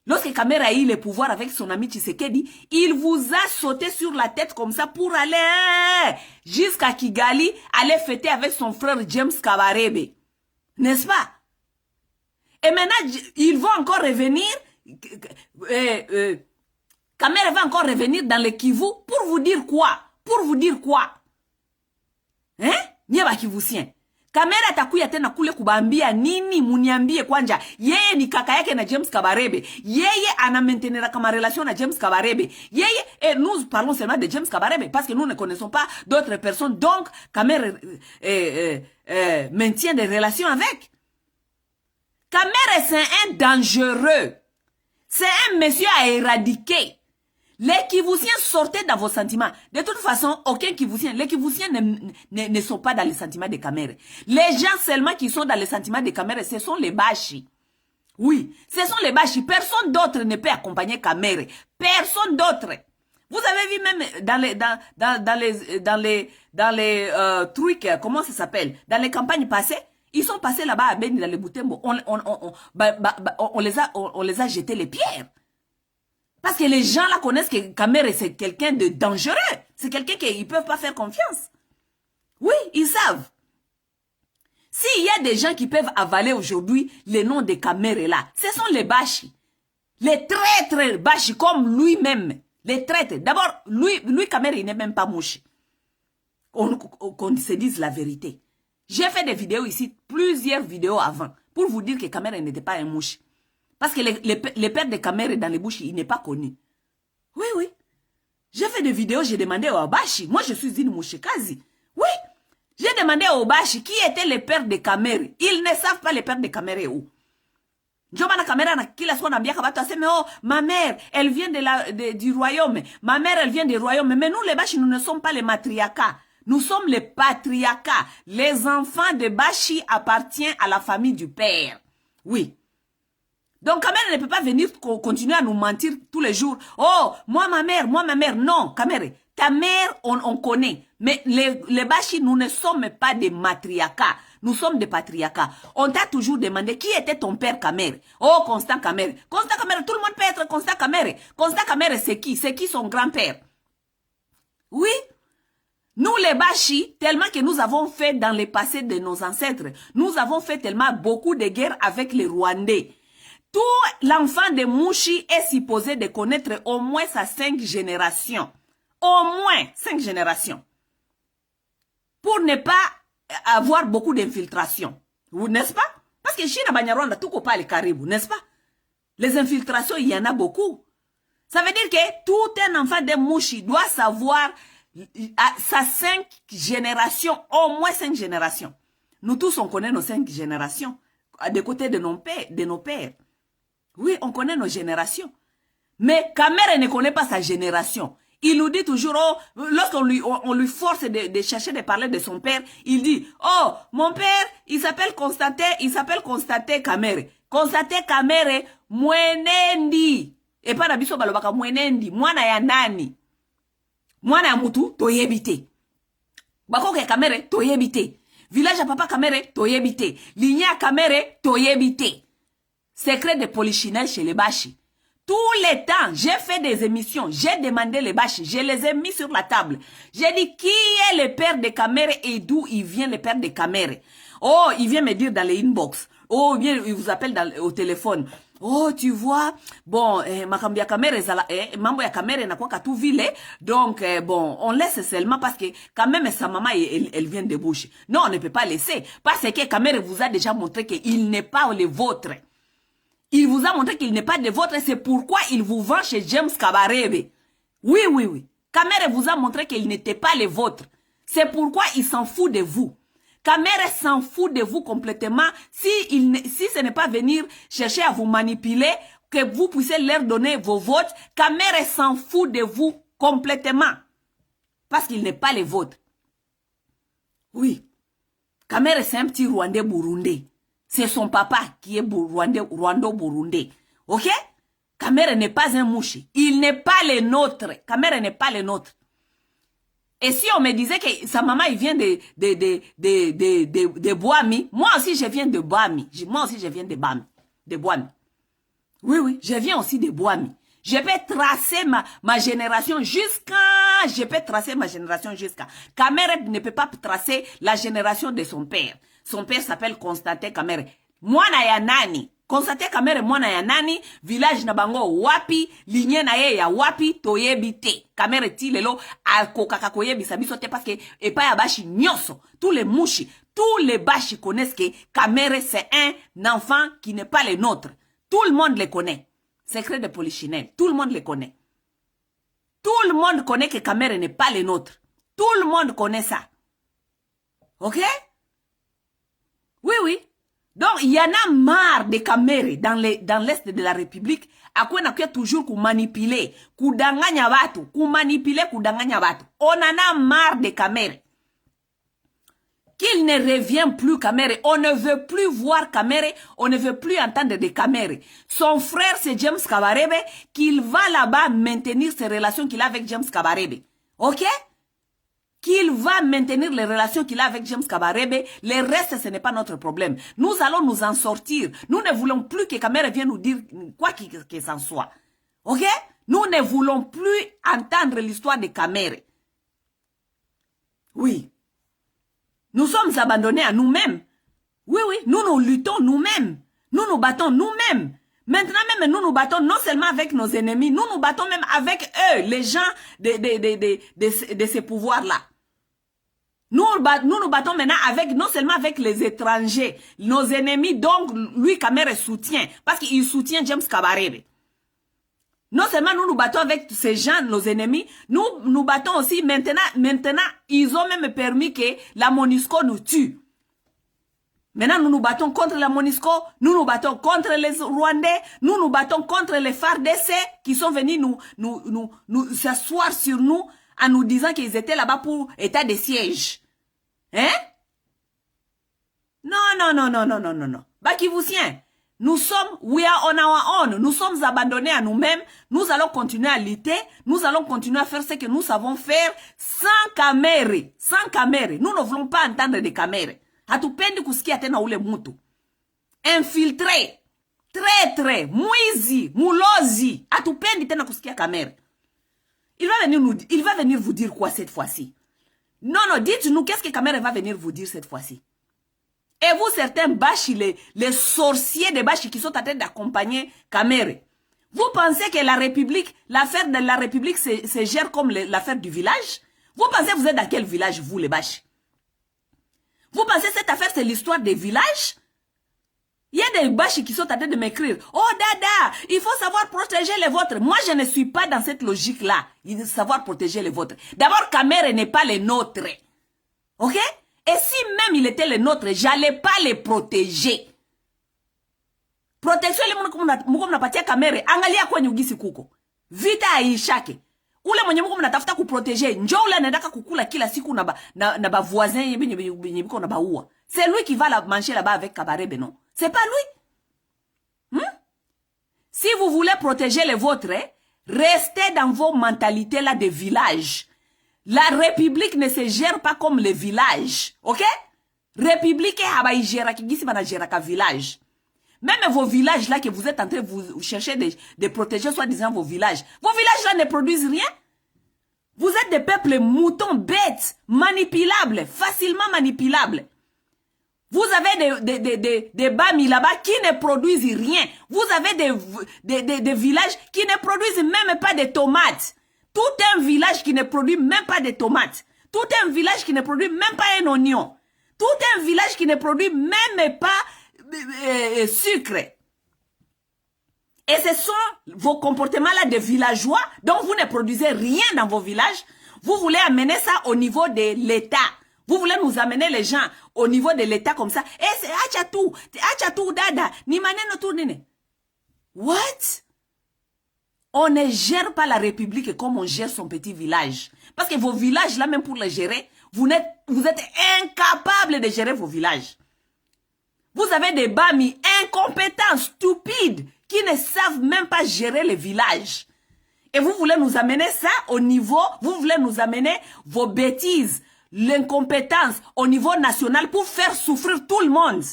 Lorsque Kamere a eu le pouvoir avec son ami Tshisekedi, il vous a sauté sur la tête comme ça pour aller jusqu'à Kigali, aller fêter avec son frère James Kabarebe. N'est-ce pas? Et maintenant, ils vont encore revenir, Kamere va encore revenir dans le Kivu pour vous dire quoi? Pour vous dire quoi? Hein? Nyeba Kivusien. Kamere atakuya tena kule kubambia nini? Muniambie kwanja. Yeye ni kaka yake na James Kabarebe. Yeye ana maintenir kama relation na James Kabarebe. Yeye, et nous parlons seulement de James Kabarebe parce que nous ne connaissons pas d'autres personnes. Donc, Kamere maintient des relations avec. Kamere, c'est un dangereux. C'est un monsieur à éradiquer. Les Kivusiens, sortez dans vos sentiments. De toute façon, aucun Kivusien, les Kivusiens ne sont pas dans les sentiments de Kamere. Les gens seulement qui sont dans les sentiments de Kamere, ce sont les Bashi. Oui, ce sont les Bashi. Personne d'autre ne peut accompagner Kamere. Personne d'autre. Vous avez vu même dans les trucs, comment ça s'appelle? Dans les campagnes passées, ils sont passés là-bas à Beni, dans les Boutembo. On les a jetés les pierres. Parce que les gens là connaissent que Kamere c'est quelqu'un de dangereux. C'est quelqu'un qu'ils ne peuvent pas faire confiance. Oui, ils savent. S'il y a des gens qui peuvent avaler aujourd'hui les noms de Kamere là, ce sont les Bashi. Les traîtres Bashi comme lui-même. Les traîtres. D'abord, lui Kamere, il n'est même pas mouche. Qu'on se dise la vérité. J'ai fait des vidéos ici, plusieurs vidéos avant, pour vous dire que Kamere n'était pas un mouche. Parce que les pères de Kamere dans les bouches, il n'est pas connu. Oui, oui. J'ai fait des vidéos, j'ai demandé au Abashi. Moi, je suis une mouchekazi. Oui. J'ai demandé au Abashi qui étaient les pères de Kamere. Ils ne savent pas les pères de Kamere où. Jomana Kamera na kila swa na biaka bato aseme oh ma mère elle vient du royaume, ma mère elle vient du royaume, mais nous les Bashi nous ne sommes pas les matriarcats, nous sommes les patriarcats. Les enfants de Bashi appartiennent à la famille du père. Oui. Donc Kamere ne peut pas venir continuer à nous mentir tous les jours. Oh moi ma mère non Kamere, ta mère on connaît, mais les Bashi nous ne sommes pas des matriarcats. Nous sommes des patriarcats. On t'a toujours demandé qui était ton père Kamere. Oh, Constant Kamere. Constant Kamere, tout le monde peut être Constant Kamere. Constant Kamere, c'est qui? C'est qui son grand-père? Oui. Nous les Bashi, tellement que nous avons fait dans le passé de nos ancêtres, nous avons fait tellement beaucoup de guerres avec les Rwandais. Tout l'enfant de Mouchi est supposé de connaître au moins sa 5 générations. Au moins 5 générations. Pour ne pas avoir beaucoup d'infiltration. N'est-ce pas? Parce que Chine Banyarwanda, tout copa les Caribou, n'est-ce pas? Les infiltrations, il y en a beaucoup. Ça veut dire que tout un enfant de Mouchi doit savoir sa 5 générations, au moins 5 générations. Nous tous, on connaît nos 5 générations, des côtés de nos pères. Oui, on connaît nos générations. Mais Kamere ne connaît pas sa génération. Il nous dit toujours, oh, lorsqu'on lui force de chercher de parler de son père, il dit, oh, mon père, il s'appelle Constantin Kamere. Constantin Kamere, mwenendi. Et pas nabiso balobaka mwenendi, mwana ya nani. Mwana ya mutu, toyebite. Bakoke Kamere, toyebite. Village à papa Kamere, toyebite. Lignée Kamere, toyebite. Secret de polichinelle chez les Bashi. Tous les temps, j'ai fait des émissions, j'ai demandé les Bashi, je les ai mis sur la table. J'ai dit qui est le père de Kamere et d'où il vient le père de Kamere. Oh, il vient me dire dans les inbox. Oh, bien, il vous appelle au téléphone. Oh, tu vois, bon, Makambia Kamere, mambo ya Kamere na kwa tout ville, donc bon, on laisse seulement parce que quand même sa maman, elle vient de bouche. Non, on ne peut pas laisser parce que Kamere vous a déjà montré qu'il n'est pas le vôtre. Il vous a montré qu'il n'est pas de vôtre, c'est pourquoi il vous vend chez James Kabarebe. Oui, oui, oui. Kamere vous a montré qu'il n'était pas le vôtre. C'est pourquoi il s'en fout de vous. Kamere s'en fout de vous complètement. Si ce n'est pas venir chercher à vous manipuler, que vous puissiez leur donner vos votes, Kamere s'en fout de vous complètement. Parce qu'il n'est pas le vôtre. Oui. Kamere c'est un petit Rwandais burundais. C'est son papa qui est Rwando-Burundais. Ok? Kamere n'est pas un mouchi. Il n'est pas le nôtre. Kamere n'est pas le nôtre. Et si on me disait que sa maman, il vient de Boami, moi aussi je viens de Boami. Moi aussi je viens de Boami. Oui, oui, je viens aussi de Boami. Je peux tracer ma génération jusqu'à... Kamere ne peut pas tracer la génération de son père. Son père s'appelle Constantin Kamere. Mwana ya nani? Constantin Kamere mwana ya nani? Village na bango wapi? Lignée na ye ya wapi? Toyebite. Kamere ti lelo akokaka koyebisa biso te parce que epa ya Bashi nyoso. Tous les mouchi, tous les Bashi connaissent que Kamere c'est un enfant qui n'est pas le nôtre. Tout le monde le connaît. Secret de polichinelle. Tout le monde le connaît. Tout le monde connaît que Kamere n'est pas le nôtre. Tout le monde connaît ça. Ok? Oui, oui. Donc, il y en a marre de Kamere dans l'Est de la République. À quoi on a toujours qu'on manipuler, qu'on danganya batu, qu'on manipuler, qu'on danganya batu. On en a marre de Kamere. Qu'il ne revient plus Kamere. On ne veut plus voir Kamere. On ne veut plus entendre de Kamere. Son frère, c'est James Kabarebe, qu'il va là-bas maintenir ses relations qu'il a avec James Kabarebe. Ok? Qu'il va maintenir les relations qu'il a avec James Kabarebe. Le reste, ce n'est pas notre problème. Nous allons nous en sortir. Nous ne voulons plus que Kamere vienne nous dire quoi qu'il s'en soit. Ok? Nous ne voulons plus entendre l'histoire de Kamere. Oui. Nous sommes abandonnés à nous-mêmes. Oui, oui, nous luttons nous-mêmes. Nous nous battons nous-mêmes. Maintenant même, nous nous battons non seulement avec nos ennemis, nous nous battons même avec eux, les gens de ces pouvoirs-là. Nous nous battons maintenant avec, non seulement avec les étrangers, nos ennemis, donc lui, Kamere soutient, parce qu'il soutient James Kabarebe. Non seulement nous nous battons avec ces gens, nos ennemis, nous nous battons aussi maintenant, ils ont même permis que la MONUSCO nous tue. Maintenant, nous nous battons contre la MONUSCO, nous nous battons contre les Rwandais, nous nous battons contre les FARDC qui sont venus nous s'asseoir sur nous en nous disant qu'ils étaient là-bas pour état de siège. Hein? Non. Bakivusien, nous sommes, we are on our own, nous sommes abandonnés à nous-mêmes, nous allons continuer à lutter, nous allons continuer à faire ce que nous savons faire sans Kamere, Nous ne voulons pas entendre de Kamere. Hatupendi kusikia tena ule mutu. Infiltré, traître, mwizi, mulozi. Hatupendi tena kusikia Kamere. Il va venir vous dire quoi cette fois-ci? Non, dites-nous qu'est-ce que Kamere va venir vous dire cette fois-ci? Et vous, certains Bashi, les sorciers de Bashi qui sont en train d'accompagner Kamere, vous pensez que la République, l'affaire de la République se gère comme l'affaire du village? Vous pensez que vous êtes dans quel village, vous, les Bashi? Vous pensez que cette affaire, c'est l'histoire des villages? Il y a des Bashi qui sont en train de m'écrire. Oh, Dada, il faut savoir protéger les vôtres. Moi, je ne suis pas dans cette logique-là. Il faut savoir protéger les vôtres. D'abord, Kamere n'est pas les nôtres. Ok? Et si même il était les nôtres, j'allais pas les protéger. Protection, les gens qui Kamere, angalia kwenye ugisi kuko. Vita haishake. Ule mwenye Mungu mnatafuta kuproteger, njoo ule anaendaka kukula kila siku na ba voisin yenye biko na baua. C'est lui qui va la manger là-bas avec Kabarebe, non? C'est pas lui. Si vous voulez protéger les vôtres, restez dans vos mentalités là de village. La République ne se gère pas comme les villages, ok? République haba gère kigisi bana gère ka village. Même vos villages là que vous êtes en train de vous chercher de protéger, soi-disant vos villages là ne produisent rien. Vous êtes des peuples moutons, bêtes, manipulables, facilement manipulables. Vous avez des Bami là-bas qui ne produisent rien. Vous avez des villages qui ne produisent même pas de tomates. Tout un village qui ne produit même pas de tomates. Tout un village qui ne produit même pas un oignon. Tout un village qui ne produit même pas sucre. Et ce sont vos comportements-là de villageois, dont vous ne produisez rien dans vos villages. Vous voulez amener ça au niveau de l'État. Vous voulez nous amener les gens au niveau de l'État comme ça. Et c'est achatou, dada, ni maneno tu nene. What? On ne gère pas la République comme on gère son petit village. Parce que vos villages, là, même pour les gérer, vous êtes incapables de gérer vos villages. Vous avez des Bami incompétents, stupides, qui ne savent même pas gérer les villages. Et vous voulez nous amener ça au niveau, vous voulez nous amener vos bêtises, l'incompétence au niveau national pour faire souffrir tout le monde.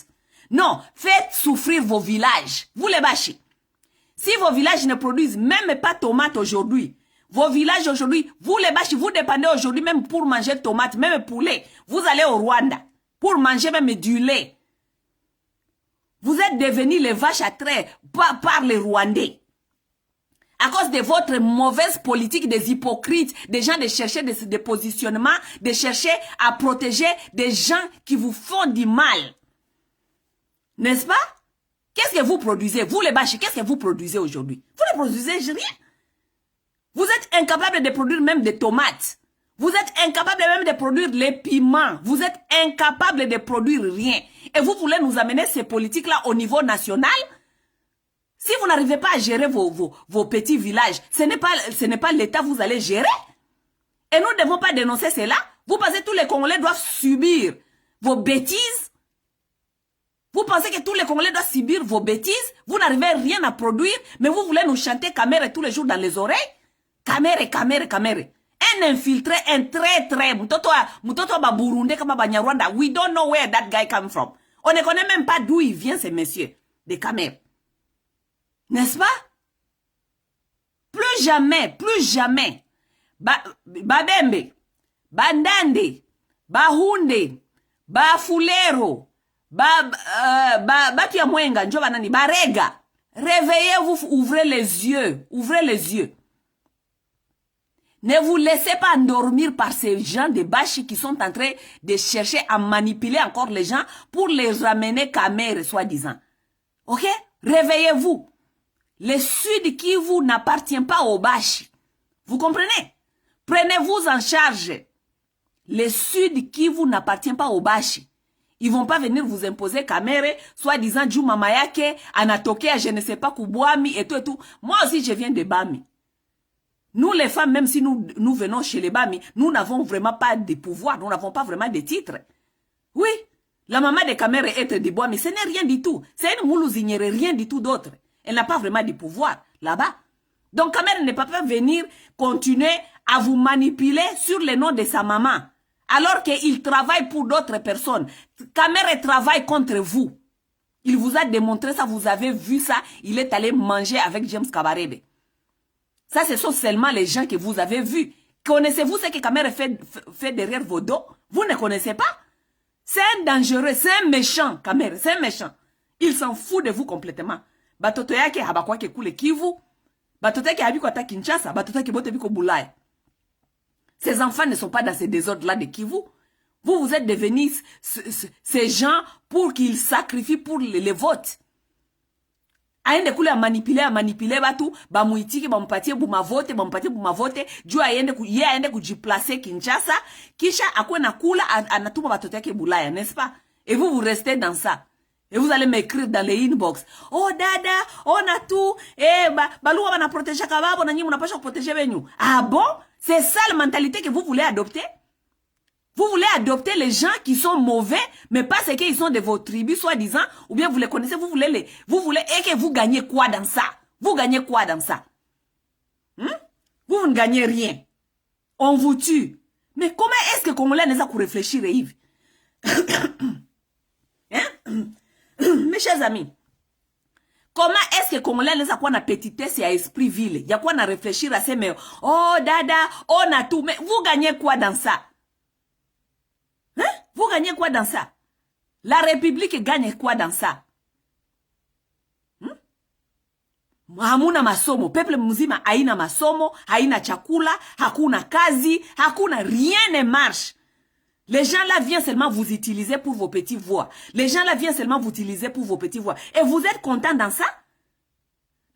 Non, faites souffrir vos villages. Vous les Bashi. Si vos villages ne produisent même pas tomates aujourd'hui, vos villages aujourd'hui, vous les Bashi, vous dépendez aujourd'hui même pour manger tomates, même poulet. Vous allez au Rwanda pour manger même du lait. Vous êtes devenus les vaches à trait par les Rwandais. À cause de votre mauvaise politique des hypocrites, des gens de chercher des positionnements, de chercher à protéger des gens qui vous font du mal. N'est-ce pas? Qu'est-ce que vous produisez? Vous les Bashi, qu'est-ce que vous produisez aujourd'hui? Vous ne produisez rien. Vous êtes incapables de produire même des tomates. Vous êtes incapables même de produire les piments. Vous êtes incapables de produire rien. Et vous voulez nous amener ces politiques-là au niveau national? Si vous n'arrivez pas à gérer vos petits villages, ce n'est pas l'État que vous allez gérer. Et nous ne devons pas dénoncer cela. Vous pensez que tous les Congolais doivent subir vos bêtises? Vous pensez que tous les Congolais doivent subir vos bêtises? Vous n'arrivez rien à produire, mais vous voulez nous chanter Kamere tous les jours dans les oreilles? Kamere, Kamere, Kamere. Un infiltré, un traître, mutoto ba Burundi kama ba Nyarwanda. We don't know where that guy come from. On ne connaît même pas d'où il vient, ces messieurs de Kamere. N'est-ce pas? plus jamais. Babembe, Bandande, Bahunde, Bafulero, Batia Mwenga, Njobanani, Barega. Réveillez-vous, ouvrez les yeux, ouvrez les yeux. Ne vous laissez pas endormir par ces gens de Bashi qui sont en train de chercher à manipuler encore les gens pour les ramener Kamere, soi-disant. Ok? Réveillez-vous. Le Sud Kivu n'appartient pas aux Bashi. Vous comprenez? Prenez-vous en charge. Le Sud Kivu n'appartient pas aux Bashi. Ils vont pas venir vous imposer Kamere, soi-disant Djuma Mayake, Anatokea, je ne sais pas, Kubwami et tout et tout. Moi aussi, je viens de Bami. Nous, les femmes, même si nous venons chez les Bami, nous n'avons vraiment pas de pouvoir, nous n'avons pas vraiment de titres. Oui, la maman de Kamere est de bois, mais ce n'est rien du tout. C'est une moulousignere, rien du tout d'autre. Elle n'a pas vraiment de pouvoir là-bas. Donc Kamere ne peut pas venir continuer à vous manipuler sur le nom de sa maman, alors qu'il travaille pour d'autres personnes. Kamere travaille contre vous. Il vous a démontré ça, vous avez vu ça, il est allé manger avec James Kabarebe. Ça, ce sont seulement les gens que vous avez vus. Connaissez-vous ce que Kamere fait derrière vos dos? Vous ne connaissez pas? C'est un dangereux, c'est un méchant, Kamere, c'est un méchant. Il s'en fout de vous complètement. Batoto yake habakwa ke kule Kivu. Batoto yake habiko ata Kinshasa. Batoto yake bote biko Bulaya. Ces enfants ne sont pas dans ces désordres-là de Kivu. Vous, vous êtes devenus ces gens pour qu'ils sacrifient pour les votes. Aende kule a manipuler batu, ba muitiki, ba mpatie buma vote, juu aende kujiplacer Kinshasa, kisha akwe na kula, anatuma batoto yake Bulaya, n'est-ce pas? Et vous, vous restez dans ça. Et vous allez m'écrire dans les inbox. Oh dada, on a tout, baluwa bana protéger kababo, na nyi munapasha protéger benyu. Ah bon? C'est ça la mentalité que vous voulez adopter? Vous voulez adopter les gens qui sont mauvais, mais pas ce qu'ils sont de vos tribus, soi-disant, ou bien vous les connaissez, vous voulez, et que vous gagnez quoi dans ça? Vous gagnez quoi dans ça? Vous ne gagnez rien. On vous tue. Mais comment est-ce que Congolais n'est pas pour réfléchir, Yves? Mes chers amis, comment est-ce que Congolais n'est pas na petitesse et à esprit ville? Il y a quoi na réfléchir à ces mais oh dada, on a tout, mais vous gagnez quoi dans ça? Vous gagnez quoi dans ça? La République gagne quoi dans ça? Hamuna masomo, peuple mzima haina masomo, haina chakula, hakuna kazi, hakuna, rien ne marche. Les gens là viennent seulement vous utiliser pour vos petits voix. Les gens là viennent seulement vous utiliser pour vos petits voix. Et vous êtes content dans ça?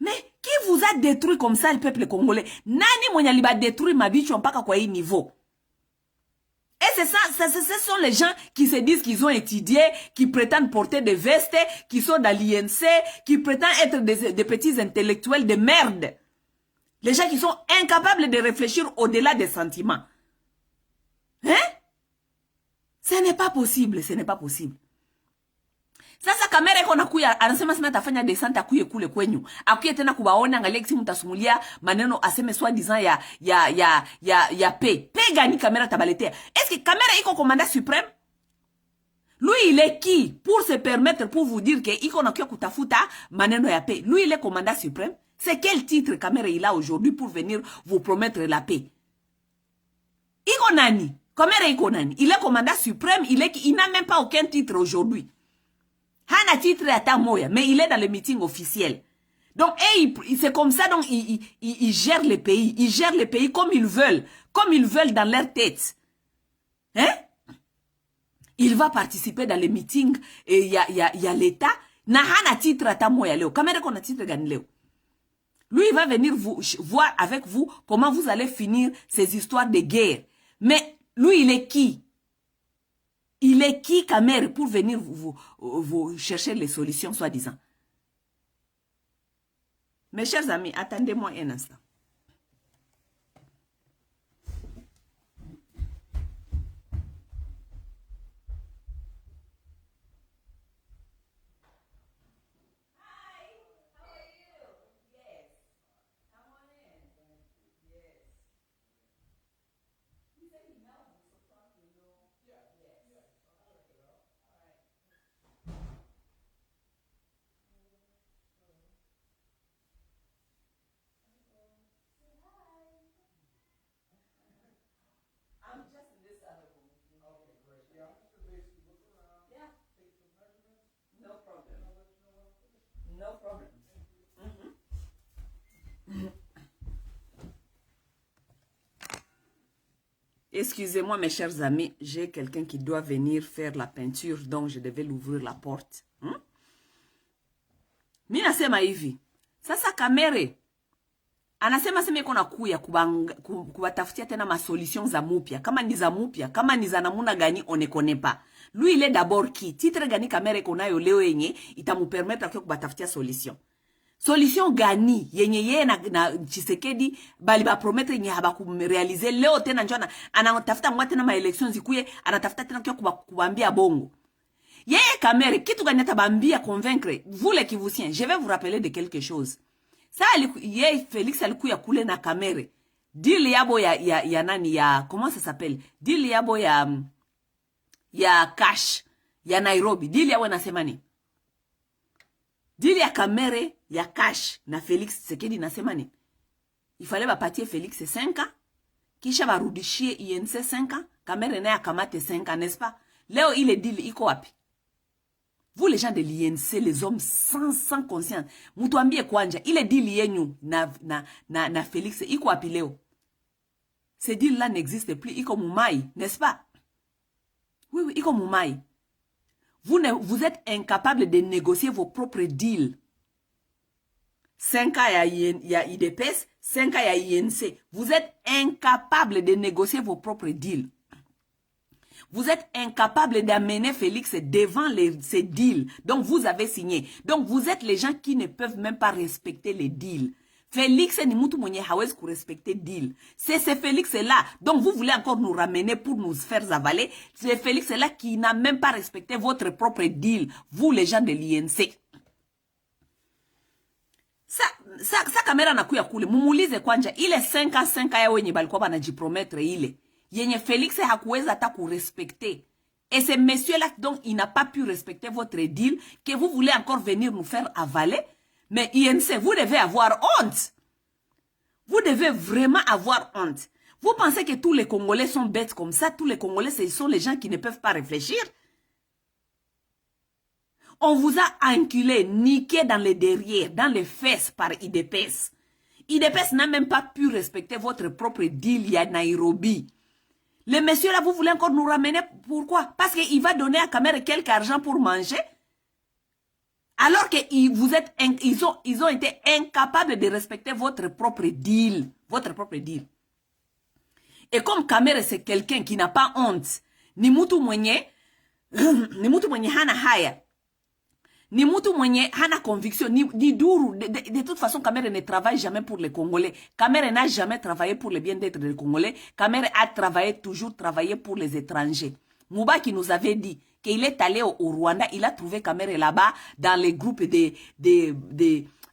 Mais qui vous a détruit comme ça le peuple congolais? Nani mwenye liba détruit mabicho mpaka kwa hii niveau? Et c'est ça, ce sont les gens qui se disent qu'ils ont étudié, qui prétendent porter des vestes, qui sont dans l'INC, qui prétendent être des petits intellectuels de merde. Les gens qui sont incapables de réfléchir au-delà des sentiments. Hein? Ce n'est pas possible, ce n'est pas possible. Sasa Kamere iko nakuya anasema sema atafanya descente akuye kule kwenyu. Akuye tena kubaona angalia kisi mtasumulia maneno aseme soi-disant ya paix. Paix gani Kamere tabaletea? Est-ce que Kamere iko commandant suprême? Lui il est qui pour se permettre pour vous dire que iko nakuya kutafuta maneno ya paix? Lui il est commandant suprême? C'est quel titre Kamere il a aujourd'hui pour venir vous promettre la paix? Iko nani? Kamere iko nani? Il est commandant suprême, il n'a même pas aucun titre aujourd'hui. Hana titre à moya, mais il est dans le meeting officiel. Donc, c'est comme ça, donc, ils gèrent le pays. Ils gèrent le pays comme ils veulent dans leur tête. Hein? Il va participer dans les meetings, et il y a l'État. Na hana titre à moya, Léo. Kamere qu'on a titre gagné, Léo. Lui, il va venir voir avec vous comment vous allez finir ces histoires de guerre. Mais, lui, il est qui? Il est qui, Kamere, pour venir vous chercher les solutions, soi-disant? Mes chers amis, attendez-moi un instant. No problem. No problem. Excusez-moi, mes chers amis, j'ai quelqu'un qui doit venir faire la peinture, donc je devais l'ouvrir la porte. Mi nasema hivi, sasa Kamere anasema sema iko nakuya kubatafutia tena masolution za mupya. Kama ni za mupya, kama ni za namuna gani, on ne connaît pas. Lui il est d'abord qui? Titre gani Kamere konayo leo yenye itamupermettre kwa kubatafutia solution. Solution gani yenye yeye na Tshisekedi bali ba promettre yenye haba kumrealize leo tena njona anatafuta ngwa tena ma elections zikuye, anatafuta tena kwa kubambia bongo. Yeye Kamere kitu gani atabambia convaincre vous les Kivusiens? Je vais vous rappeler de quelque chose. Ça yeye Félix alikuya kule na Kamere. Deal yabo ya nani ya comment ça s'appelle? Deal yabo ya cash ya Nairobi. Deal yabo nasema ni deal ya Kamere ya cash na Félix Tshisekedi nasema ni il fallait bapatie Félix 5 ans kisha barudishie INC 5 ans, Kamere naye akamate 5 ans, n'est-ce pas? Leo ile deal iko wapi? Vous les gens de l'INC, les hommes sans conscience, mutuambie kwanja ile deal yenyu na Félix iko wapi leo? Ce deal là n'existe plus, iko mumai, n'est-ce pas? Oui, oui, iko mumai. Vous êtes incapable de négocier vos propres deals. 5 ans ya IDPS, 5 ans ya INC. Vous êtes incapable de négocier vos propres deals. Vous êtes incapable d'amener Félix devant ces deals. Donc, vous avez signé. Donc, vous êtes les gens qui ne peuvent même pas respecter les deals. Félix ni mutu mwenye hawezi respecter deal. C'est ce Félix-là. Donc, vous voulez encore nous ramener pour nous faire avaler. C'est Félix-là qui n'a même pas respecté votre propre deal. Vous, les gens de l'INC. Ça Kamera nakuya kule. Mumulize kwanja. Ile 5 ans ya wenye balikuwa banajipromettre ile. Yenye Félix hakuweza hata respecter. Et ce monsieur-là, donc, il n'a pas pu respecter votre deal, que vous voulez encore venir nous faire avaler. Mais INC, vous devez avoir honte. Vous devez vraiment avoir honte. Vous pensez que tous les Congolais sont bêtes comme ça? Tous les Congolais, ce sont les gens qui ne peuvent pas réfléchir? On vous a enculé, niqué dans les derrières, dans les fesses par IDPS. IDPS n'a même pas pu respecter votre propre deal, il y a Nairobi. Le monsieur là, vous voulez encore nous ramener, pourquoi? Parce qu'il va donner à Kamere quelque argent pour manger. Alors que ils ont été incapables de respecter votre propre deal. Votre propre deal. Et comme Kamere c'est quelqu'un qui n'a pas honte, ni mutu mwenye hana haya, ni mutu mwenye hana conviction, ni duru. De toute façon, Kamere ne travaille jamais pour les Congolais. Kamere n'a jamais travaillé pour le bien-être des Congolais. Kamere a toujours travaillé pour les étrangers. Mouba qui nous avait dit qu'il est allé au Rwanda, il a trouvé Kamere là-bas dans les groupes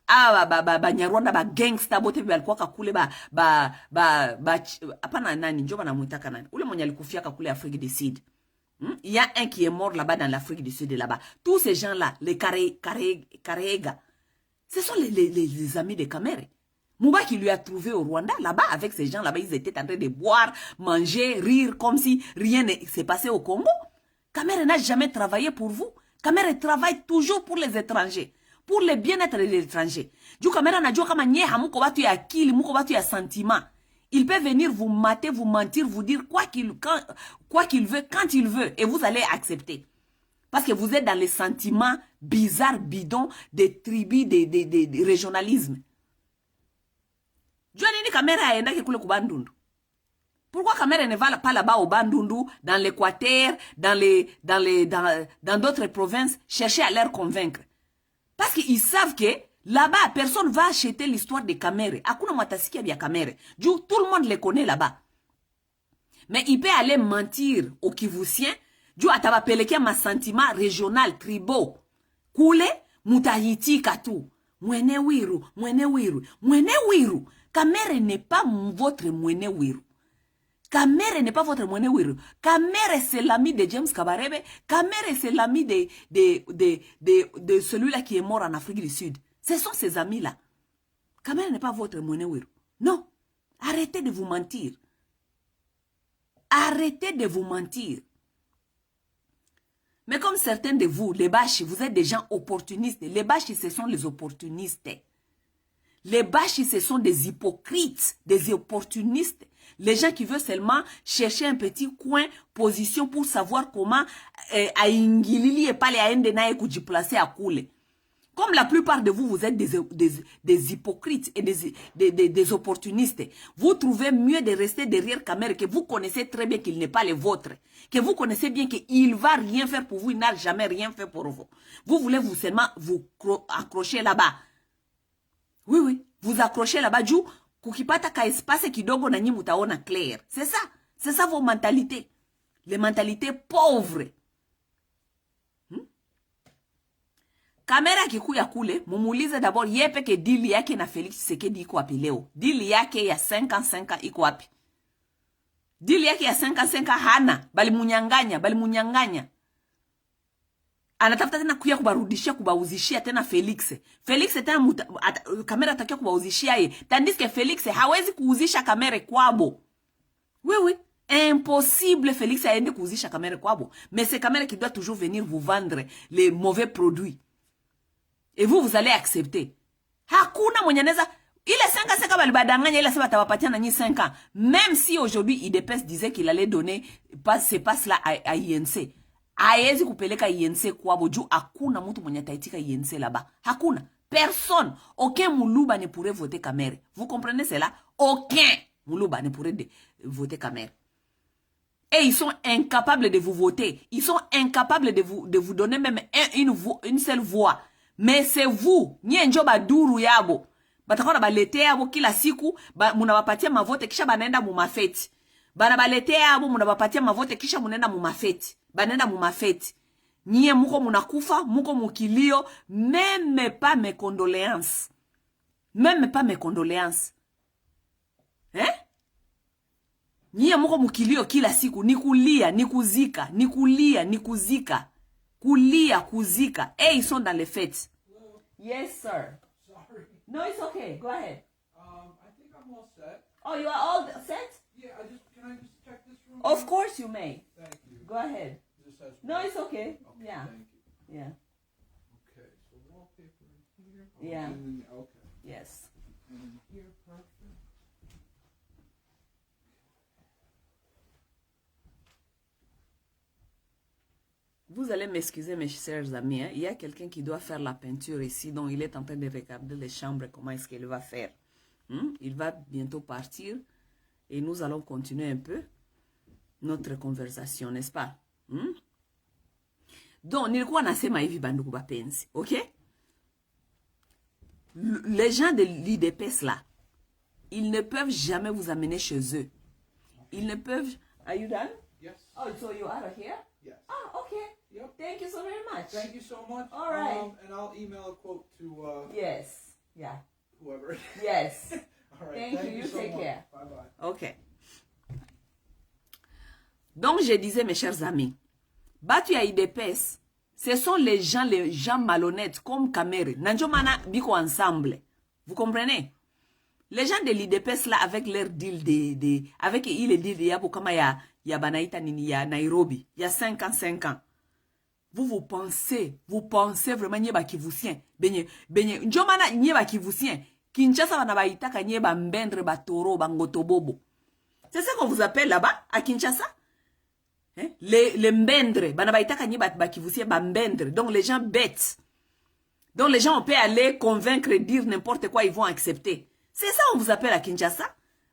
Nyarwanda ba gangsta bote balikuwa kakule apana nani njoba na muitaka nani ule mwenye alikufiaka kule Afrique du Sud. Il y a un qui est mort là-bas dans l'Afrique du Sud là-bas. Tous ces gens-là, les Karega, ce sont les amis de Kamere. Mouba qui lui a trouvé au Rwanda là-bas avec ces gens là-bas, ils étaient en train de boire, manger, rire comme si rien ne s'est passé au Congo. Kamere n'a jamais travaillé pour vous. Kamere travaille toujours pour les étrangers, pour le bien-être des étrangers. Du Kamere n'a dit kama nye hamuko batu ya akili, muko batu ya sentiment. Il peut venir vous mater, vous mentir, vous dire quoi qu'il veut, quand il veut, et vous allez accepter. Parce que vous êtes dans les sentiments bizarres, bidons, des tribus, des régionalismes. Pourquoi Kamere ne va pas là-bas au Bandundu, dans l'Équateur, dans d'autres provinces, chercher à leur convaincre? Parce qu'ils savent que là-bas, personne ne va acheter l'histoire de Kamere. Akuna matasikia bia Kamere. Tout le monde les connaît là-bas. Mais il peut aller mentir aux Kivusiens. Du atabapeleke ma sentiment régional, tribaux. Kule, mutahiti katu. Mwene wiru. Kamere n'est pas votre mwene wiru. Kamere n'est pas votre mwene wiru. Kamere c'est l'ami de James Kabarebe. Kamere c'est l'ami de celui-là qui est mort en Afrique du Sud. Ce sont ces amis-là. Kamere n'est pas votre mwene wiru. Non. Arrêtez de vous mentir. Arrêtez de vous mentir. Mais comme certains de vous, les bâches, vous êtes des gens opportunistes. Les bâches, ce sont les opportunistes. Les bâches, ce sont des hypocrites, des opportunistes. Les gens qui veulent seulement chercher un petit coin, position pour savoir comment aingilili et pas les aendena et kujiplacer à couler. Comme la plupart de vous, vous êtes des hypocrites et des opportunistes. Vous trouvez mieux de rester derrière caméra que vous connaissez très bien qu'il n'est pas le vôtre. Que vous connaissez bien qu'il ne va rien faire pour vous, il n'a jamais rien fait pour vous. Vous voulez vous seulement vous accrocher là-bas. Oui, oui. Vous accrochez là-bas. Du kukipata ka espace kidogo na nyi mutaona clair. C'est ça. C'est ça vos mentalités. Les mentalités pauvres. Kamera kikuya kule, mumulize d'abord yepe ke dili yake na Félix Tshisekedi iko wapi leo. Dili yake ya 5 ans iko wapi. Dili yake ya 5 ans hana. Bali munyanganya. Anatafuta tena kuya kubarudishia kubauzishia tena Felix. Felix tena kamera atakia kubauzishia ye. Tandis que Felix hawezi kuuzisha kamera kwabo. Oui, oui. Impossible Felix aende kuuzisha kamera kwabo. Mais c'est kamera qui doit toujours venir vous vendre les mauvais produits. Et vous allez accepter. Hakuna mwenye neza. Il est 5 ans balibadanganya, il a seba tawapatia na nyi 5 ans. Même si aujourd'hui IDPS disait qu'il allait donner ces passes là à INC. Aezi kupeleka INC kwabo juu hakuna mtu mwenye taitika INC là-bas. Hakuna. Personne. Aucun Muluba ne pourrait voter Kamere. Vous comprenez cela? Aucun Muluba ne pourrait voter Kamere. Et ils sont incapables de vous voter. Ils sont incapables de vous donner même une seule voix. Mais c'est vous. Nye njoba duru yabo. Batakona balete yabo kila siku. Munawapatia mavote kisha banaenda mumafeti. Banabalete yabo munawapatia mavote kisha munaenda mumafeti. Banenda mumafeti. Nye muko munakufa, muko mukilio. Même pas mes condoléances. Même pas mes condoléances. Hein? Nye muko mukilio kila siku. Nikulia, nikuzika. Nikulia, nikuzika. Kulia, kuzika. Et ils sont dans les fêtes. Hello? Yes, sir. Sorry. No, it's okay. Go ahead. I think I'm all set. Oh, you are all set? Yeah, can I just check this room? Of course you may. Thank you. Go ahead. This has No, it's okay. Okay, Yeah. thank you. Yeah. Okay, so wallpaper in here. Yeah. And then, okay. Yes. And then here, perfect. Vous allez m'excuser, mes chers amis. Hein? Il y a quelqu'un qui doit faire la peinture ici, donc il est en train de regarder les chambres, comment est-ce qu'il va faire. Il va bientôt partir et nous allons continuer un peu notre conversation, n'est-ce pas? Donc, nilikuwa nasema hivi bandugu bapenzi, ok? Les gens de l'IDPS là, ils ne peuvent jamais vous amener chez eux. Ils ne peuvent... Are you done? Yes. Oh, so you are here? Yes. Ah, okay. Yep. Thank you so very much. Thank you so much. All right. And I'll email a quote to Yes. Yeah. whoever. Yes. All right. Thank you. You so take much. care. Bye-bye. Ok. Donc, je disais, mes chers amis, Batu ya IDPS, ce sont les gens malhonnêtes comme Kamere. Nanjomana biko ensemble. Vous comprenez? Les gens de l'IDPS là, avec leur deal avec il deal de Yabo kama ya Banaita nini ya Nairobi. Il y a 5 ans. Vous pensez vraiment nyeba kivusien. Benye, njomana nyeba kivusien. Kinshasa banabaitaka nyeba mbendre batoro bangotobobo. C'est ça qu'on vous appelle là-bas, à Kinshasa? Hein? Les mbendre, banabaitaka nyeba bakivusien bambendre. Donc les gens bêtes. Donc les gens on peut aller convaincre et dire n'importe quoi, ils vont accepter. C'est ça on vous appelle à Kinshasa?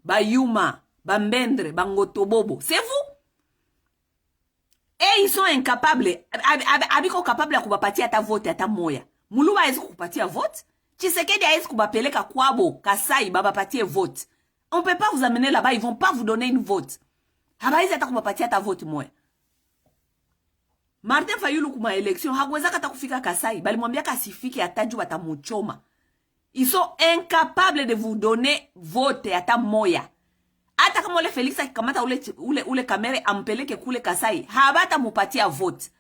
Bayuma, bambendre, bangotobobo. C'est vous? Et ils sont incapables. Abiko capable à kubapatia ta vote à ta moya. Muluba est kubapatia vote. Tshisekedi est kubapeleka kwabo, Kasai, babapatie vote. On peut pas vous amener là-bas, ils vont pas vous donner une vote. Habaïs ata kubapatia ta vote moya. Martin Fayulu kuma élection, hakweza kata kufika Kasai, bali mwambia kasifiki ataju batamuchoma. Ils sont incapables de vous donner vote à ta moya. Ata kama ule Felix akikamata ule Kamere ampeleke kule Kasai, habata mupatia vote.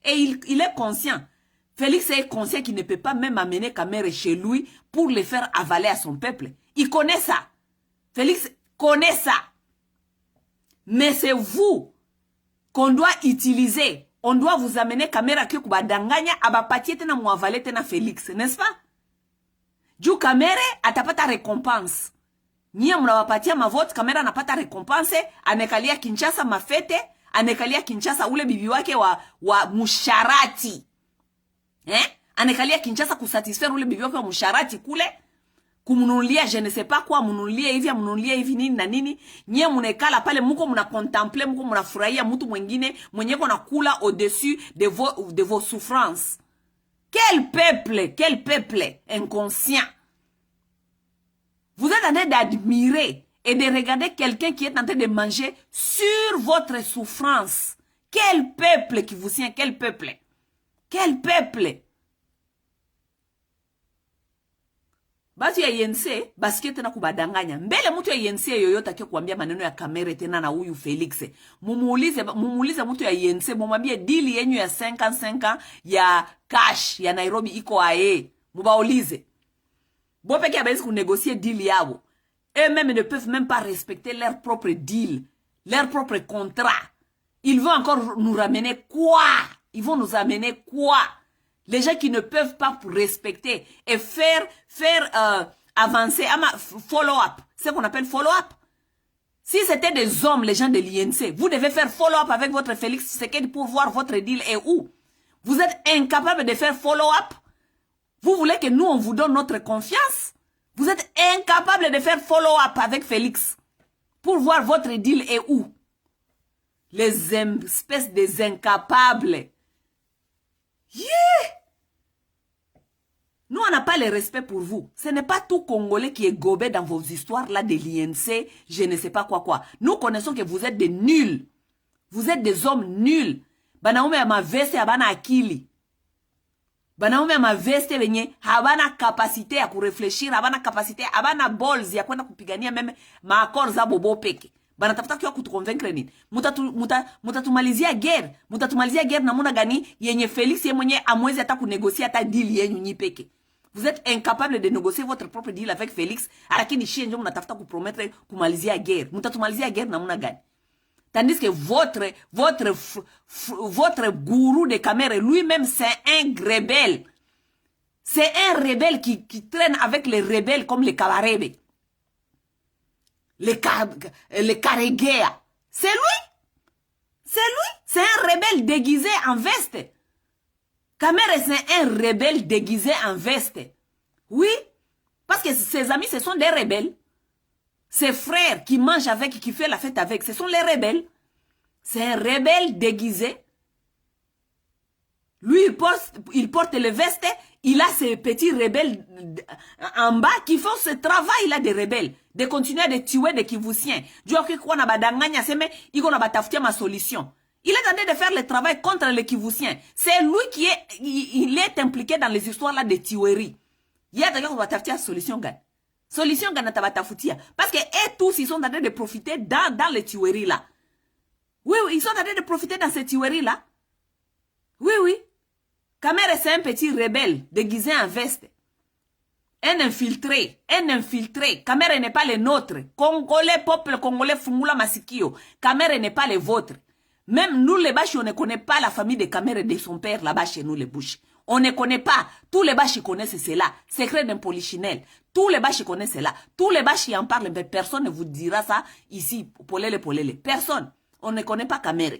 Et il est conscient. Félix est conscient qu'il ne peut pas même amener Kamere chez lui pour le faire avaler à son peuple. Il connaît ça. Félix connaît ça. Mais c'est vous qu'on doit utiliser on doit vous amener caméra qui kubadanganya abapatie tena muavale tena Félix, n'est-ce pas? Juu kamere atapata récompense. Nyie mnawapatia mavote, kamera anapata récompense, anekalia Kinshasa mafete, anekalia Kinshasa ule bibi wake wa musharati. Anekalia Kinshasa kusatisfaire ule bibi wake wa musharati kule, kumunulia je ne sais pas quoi, munulia hivi nini na nini. Nyie munekala pale muko muna contempler, muko muna furahia mtu mwingine mwenye kona kula au-dessus de vos souffrances. Quel peuple inconscient. Vous êtes en train d'admirer et de regarder quelqu'un qui est en train de manger sur votre souffrance. Quel peuple qui vous tient, quel peuple. Quel peuple. Batu ya INC, basket na kubadanganya. Mbele mtu ya INC yoyote akio kuambia maneno ya kamera tena na huyu Felix. Mumuulize mtu ya INC, mumwambie deal yenyu ya 55 ya cash ya Nairobi iko ae. Mubaulize. Bon peki abezi kunégocier deal yabo. Eux-mêmes ne peuvent même pas respecter leur propre deal, leur propre contrat. Ils vont encore nous ramener quoi? Ils vont nous amener quoi? Les gens qui ne peuvent pas respecter et faire avancer, follow-up. C'est ce qu'on appelle follow-up. Si c'était des hommes, les gens de l'INC, vous devez faire follow-up avec votre Félix Tshisekedi pour voir votre deal est où. Vous êtes incapable de faire follow-up. Vous voulez que nous, on vous donne notre confiance? Vous êtes incapable de faire follow-up avec Félix pour voir votre deal est où. Les espèces des incapables. Yeah! Nous, on n'a pas le respect pour vous. Ce n'est pas tout Congolais qui est gobé dans vos histoires là de l'INC, je ne sais pas quoi. Nous connaissons que vous êtes des nuls. Vous êtes des hommes nuls. Banaume ya maveste abana akili. Banaume ya maveste benye habana capacité ya kurefleshir, habana capacité, habana balls ya kwenda kupigania meme maakor za bobo peke. Banatafuta kiwa kutukonvaincre nini? Mutatumalizia guerre. Mutatumalizia guerre na muna gani yenye Félix ye mwenye amwezi hata kunégocier hata deal yenyu nyi peke. Vous êtes incapable de négocier votre propre deal avec Félix, lakini shie njo mnatafuta kupromettre kumalizia guerre. Mutatumalizia guerre na muna gani? Tandis que votre gourou de caméra, lui-même, c'est un rebelle. C'est un rebelle qui traîne avec les rebelles comme les Kabarebe. Les Kareguea. C'est lui. C'est lui. C'est un rebelle déguisé en veste. Kamere, c'est un rebelle déguisé en veste. Oui. Parce que ses amis, ce sont des rebelles. Ses frères qui mangent avec, qui fait la fête avec, ce sont les rebelles. C'est un rebelle déguisé. Lui, il porte le veste. Il a ces petits rebelles en bas qui font ce travail-là des rebelles. De continuer de tuer des Kivusiens. Il est en train de faire le travail contre les Kivusiens. C'est lui qui est impliqué dans les histoires-là de tueries. Il y a d'ailleurs une solution, gars. Solution gana tabatafutia. Parce que eux tous, ils sont en train de profiter dans les tueries là. Oui, ils sont en train de profiter dans ces tueries là. Oui. Kamere, c'est un petit rebelle déguisé en veste. Un infiltré. Kamere n'est pas le nôtre. Congolais, peuple congolais, Fungula Masikio. Kamere n'est pas le vôtre. Même nous les Bashi, on ne connaît pas la famille de Kamere de son père là-bas chez nous les Bouches. On ne connaît pas. Tous les Bashi connaissent cela. Secret d'un polichinelle. Tous les Bashi connaissent cela. Tous les Bashi en parlent, mais personne ne vous dira ça ici. Polele. Personne. On ne connaît pas Kamere.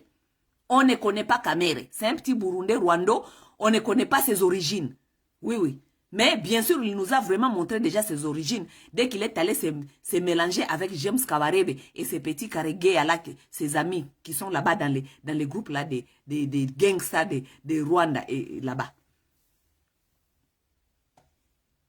On ne connaît pas Kamere. C'est un petit Burundais Rwando. On ne connaît pas ses origines. Oui. Mais bien sûr, il nous a vraiment montré déjà ses origines. Dès qu'il est allé se mélanger avec James Kabarebe et ses petits Kareguea là, ses amis qui sont là-bas dans les groupes là des gangsters de Rwanda et là-bas.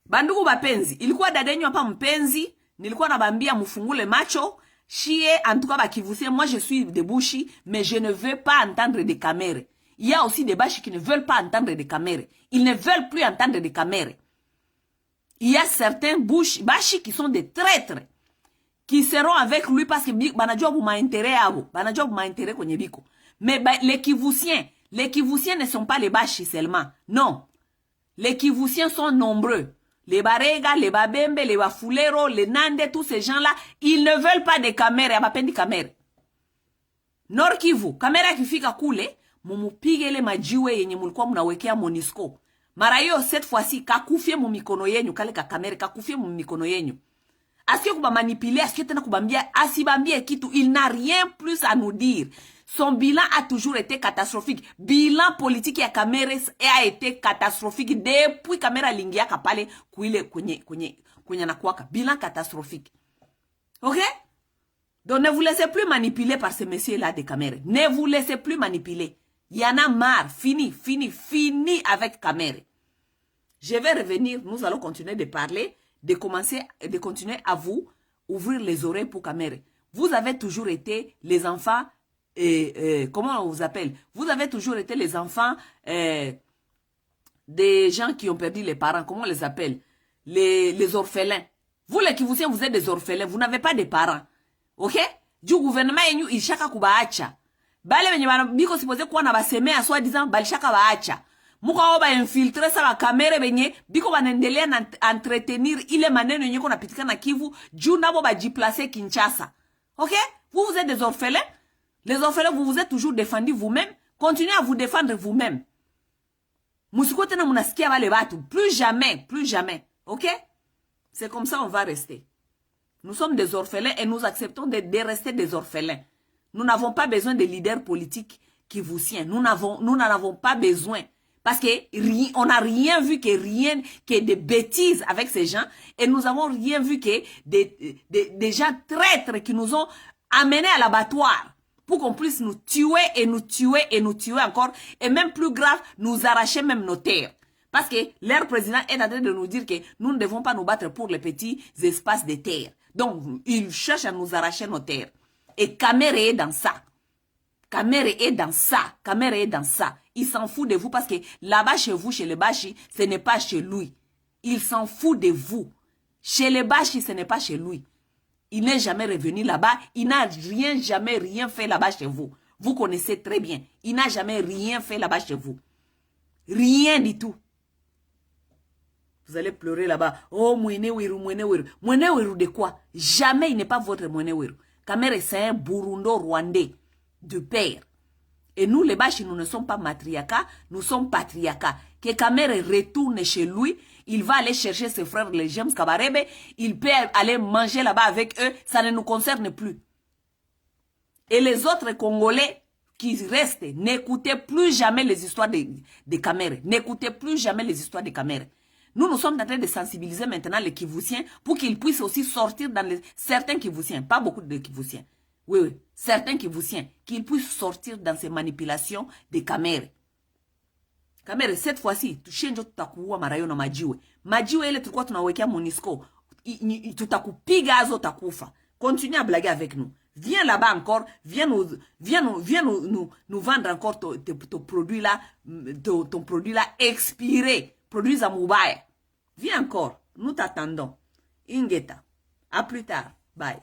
Bandugu bapenzi, ilikuwa dadenyo hapa mpenzi, nilikuwa nabambia mfungule macho, chie en tout cas bakivusie, moi je suis de Bushi, mais je ne veux pas entendre des caméras. Il y a aussi des Bashi qui ne veulent pas entendre des caméras. Ils ne veulent plus entendre des caméras. Il y a certains Bashi qui sont des traîtres, qui seront avec lui parce que banajua buma intérêt abo, banajua buma intérêt kwenye biko. Mais les Kivusiens ne sont pas les Bashi seulement. Non. Les Kivusiens sont nombreux. Les Barega, les Babembe, les Bafulero, les Nande, tous ces gens-là, ils ne veulent pas de caméras, abapendi caméras. Nord Kivu, caméra qui fika kule, mumupige ile majiwe yenye mulikuwa mnawekea Monisco. Mara hiyo cette fois-ci kakufie mu mikono yenyu, kale ka kamera kakufie mu mikono yenyu. Asiye kuba manipuler, asiye tena kubambia, asibambie kitu, il n'a rien plus à nous dire. Son bilan a toujours été catastrophique. Bilan politique ya Kamere a été catastrophique depuis Kamera lingia kapale kuile kwenye nakuaka. Bilan catastrophique. OK? Donc ne vous laissez plus manipuler par ce monsieur-là de Kamere. Ne vous laissez plus manipuler. Il y en a marre. Fini avec Kamere. Je vais revenir. Nous allons continuer de parler, de continuer à vous ouvrir les oreilles pour Kamere. Vous avez toujours été les enfants, comment on vous appelle? Vous avez toujours été les enfants des gens qui ont perdu les parents. Comment on les appelle? Les orphelins. Vous les Kivusiens, vous êtes des orphelins. Vous n'avez pas de parents. OK? Du gouvernement yenyu ilishaka kubaacha. Bale wenye biko supposé kuwa na basemea soi disant balishaka baacha. Muka oba infiltre sa ba Kamere benye biko banendelea na entretenir ile maneno yenye kona pitika na Kivu juu nabo ba jiplacer Kinshasa. OK? Vous êtes des orphelins. Les orphelins, vous vous êtes toujours défendus vous-même. Continuez à vous défendre vous-même. Musiko tena munasikia bale batu. Plus jamais. OK? C'est comme ça on va rester. Nous sommes des orphelins et nous acceptons de rester des orphelins. Nous n'avons pas besoin de leaders politiques qui vous tiennent. Nous n'en avons pas besoin. Parce que on n'a rien vu que des bêtises avec ces gens. Et nous avons rien vu que des gens traîtres qui nous ont amenés à l'abattoir. Pour qu'on puisse nous tuer et nous tuer encore. Et même plus grave, nous arracher même nos terres. Parce que leur président est en train de nous dire que nous ne devons pas nous battre pour les petits espaces de terre. Donc, il cherche à nous arracher nos terres. Et Kamere est dans ça. Il s'en fout de vous parce que là-bas chez vous, chez les Bashi, ce n'est pas chez lui. Il s'en fout de vous. Chez les Bashi, ce n'est pas chez lui. Il n'est jamais revenu là-bas. Il n'a jamais rien fait là-bas chez vous. Vous connaissez très bien. Il n'a jamais rien fait là-bas chez vous. Rien du tout. Vous allez pleurer là-bas. Oh, Mweneweru. Mweneweru de quoi? Jamais il n'est pas votre Mweneweru. Kamere, c'est un Burundo rwandais de père. Et nous, les Bashi, nous ne sommes pas matriarcat, nous sommes patriarcat. Que Kamere retourne chez lui, il va aller chercher ses frères, les James Kabarebe, il peut aller manger là-bas avec eux, ça ne nous concerne plus. Et les autres Congolais qui restent, n'écoutez plus jamais les histoires de Kamere. N'écoutez plus jamais les histoires de Kamere. Nous sommes en train de sensibiliser maintenant les Kivusiens pour qu'ils puissent aussi sortir dans certains Kivusiens, pas beaucoup de Kivusiens. Oui, certains Kivusiens, qu'ils puissent sortir dans ces manipulations de Kamere. Kamere, cette fois-ci, tushenjo tutakuua marayo na majiwe. Majiwe ile tulikuwa tunawekea Monisco, tutakupiga azo takufa. Continue à blaguer avec nous. Viens là-bas encore, viens nous vendre encore ton produit là, ton produit là expiré. Produits à Moubaye. Viens encore. Nous t'attendons. Ingeta. À plus tard. Bye.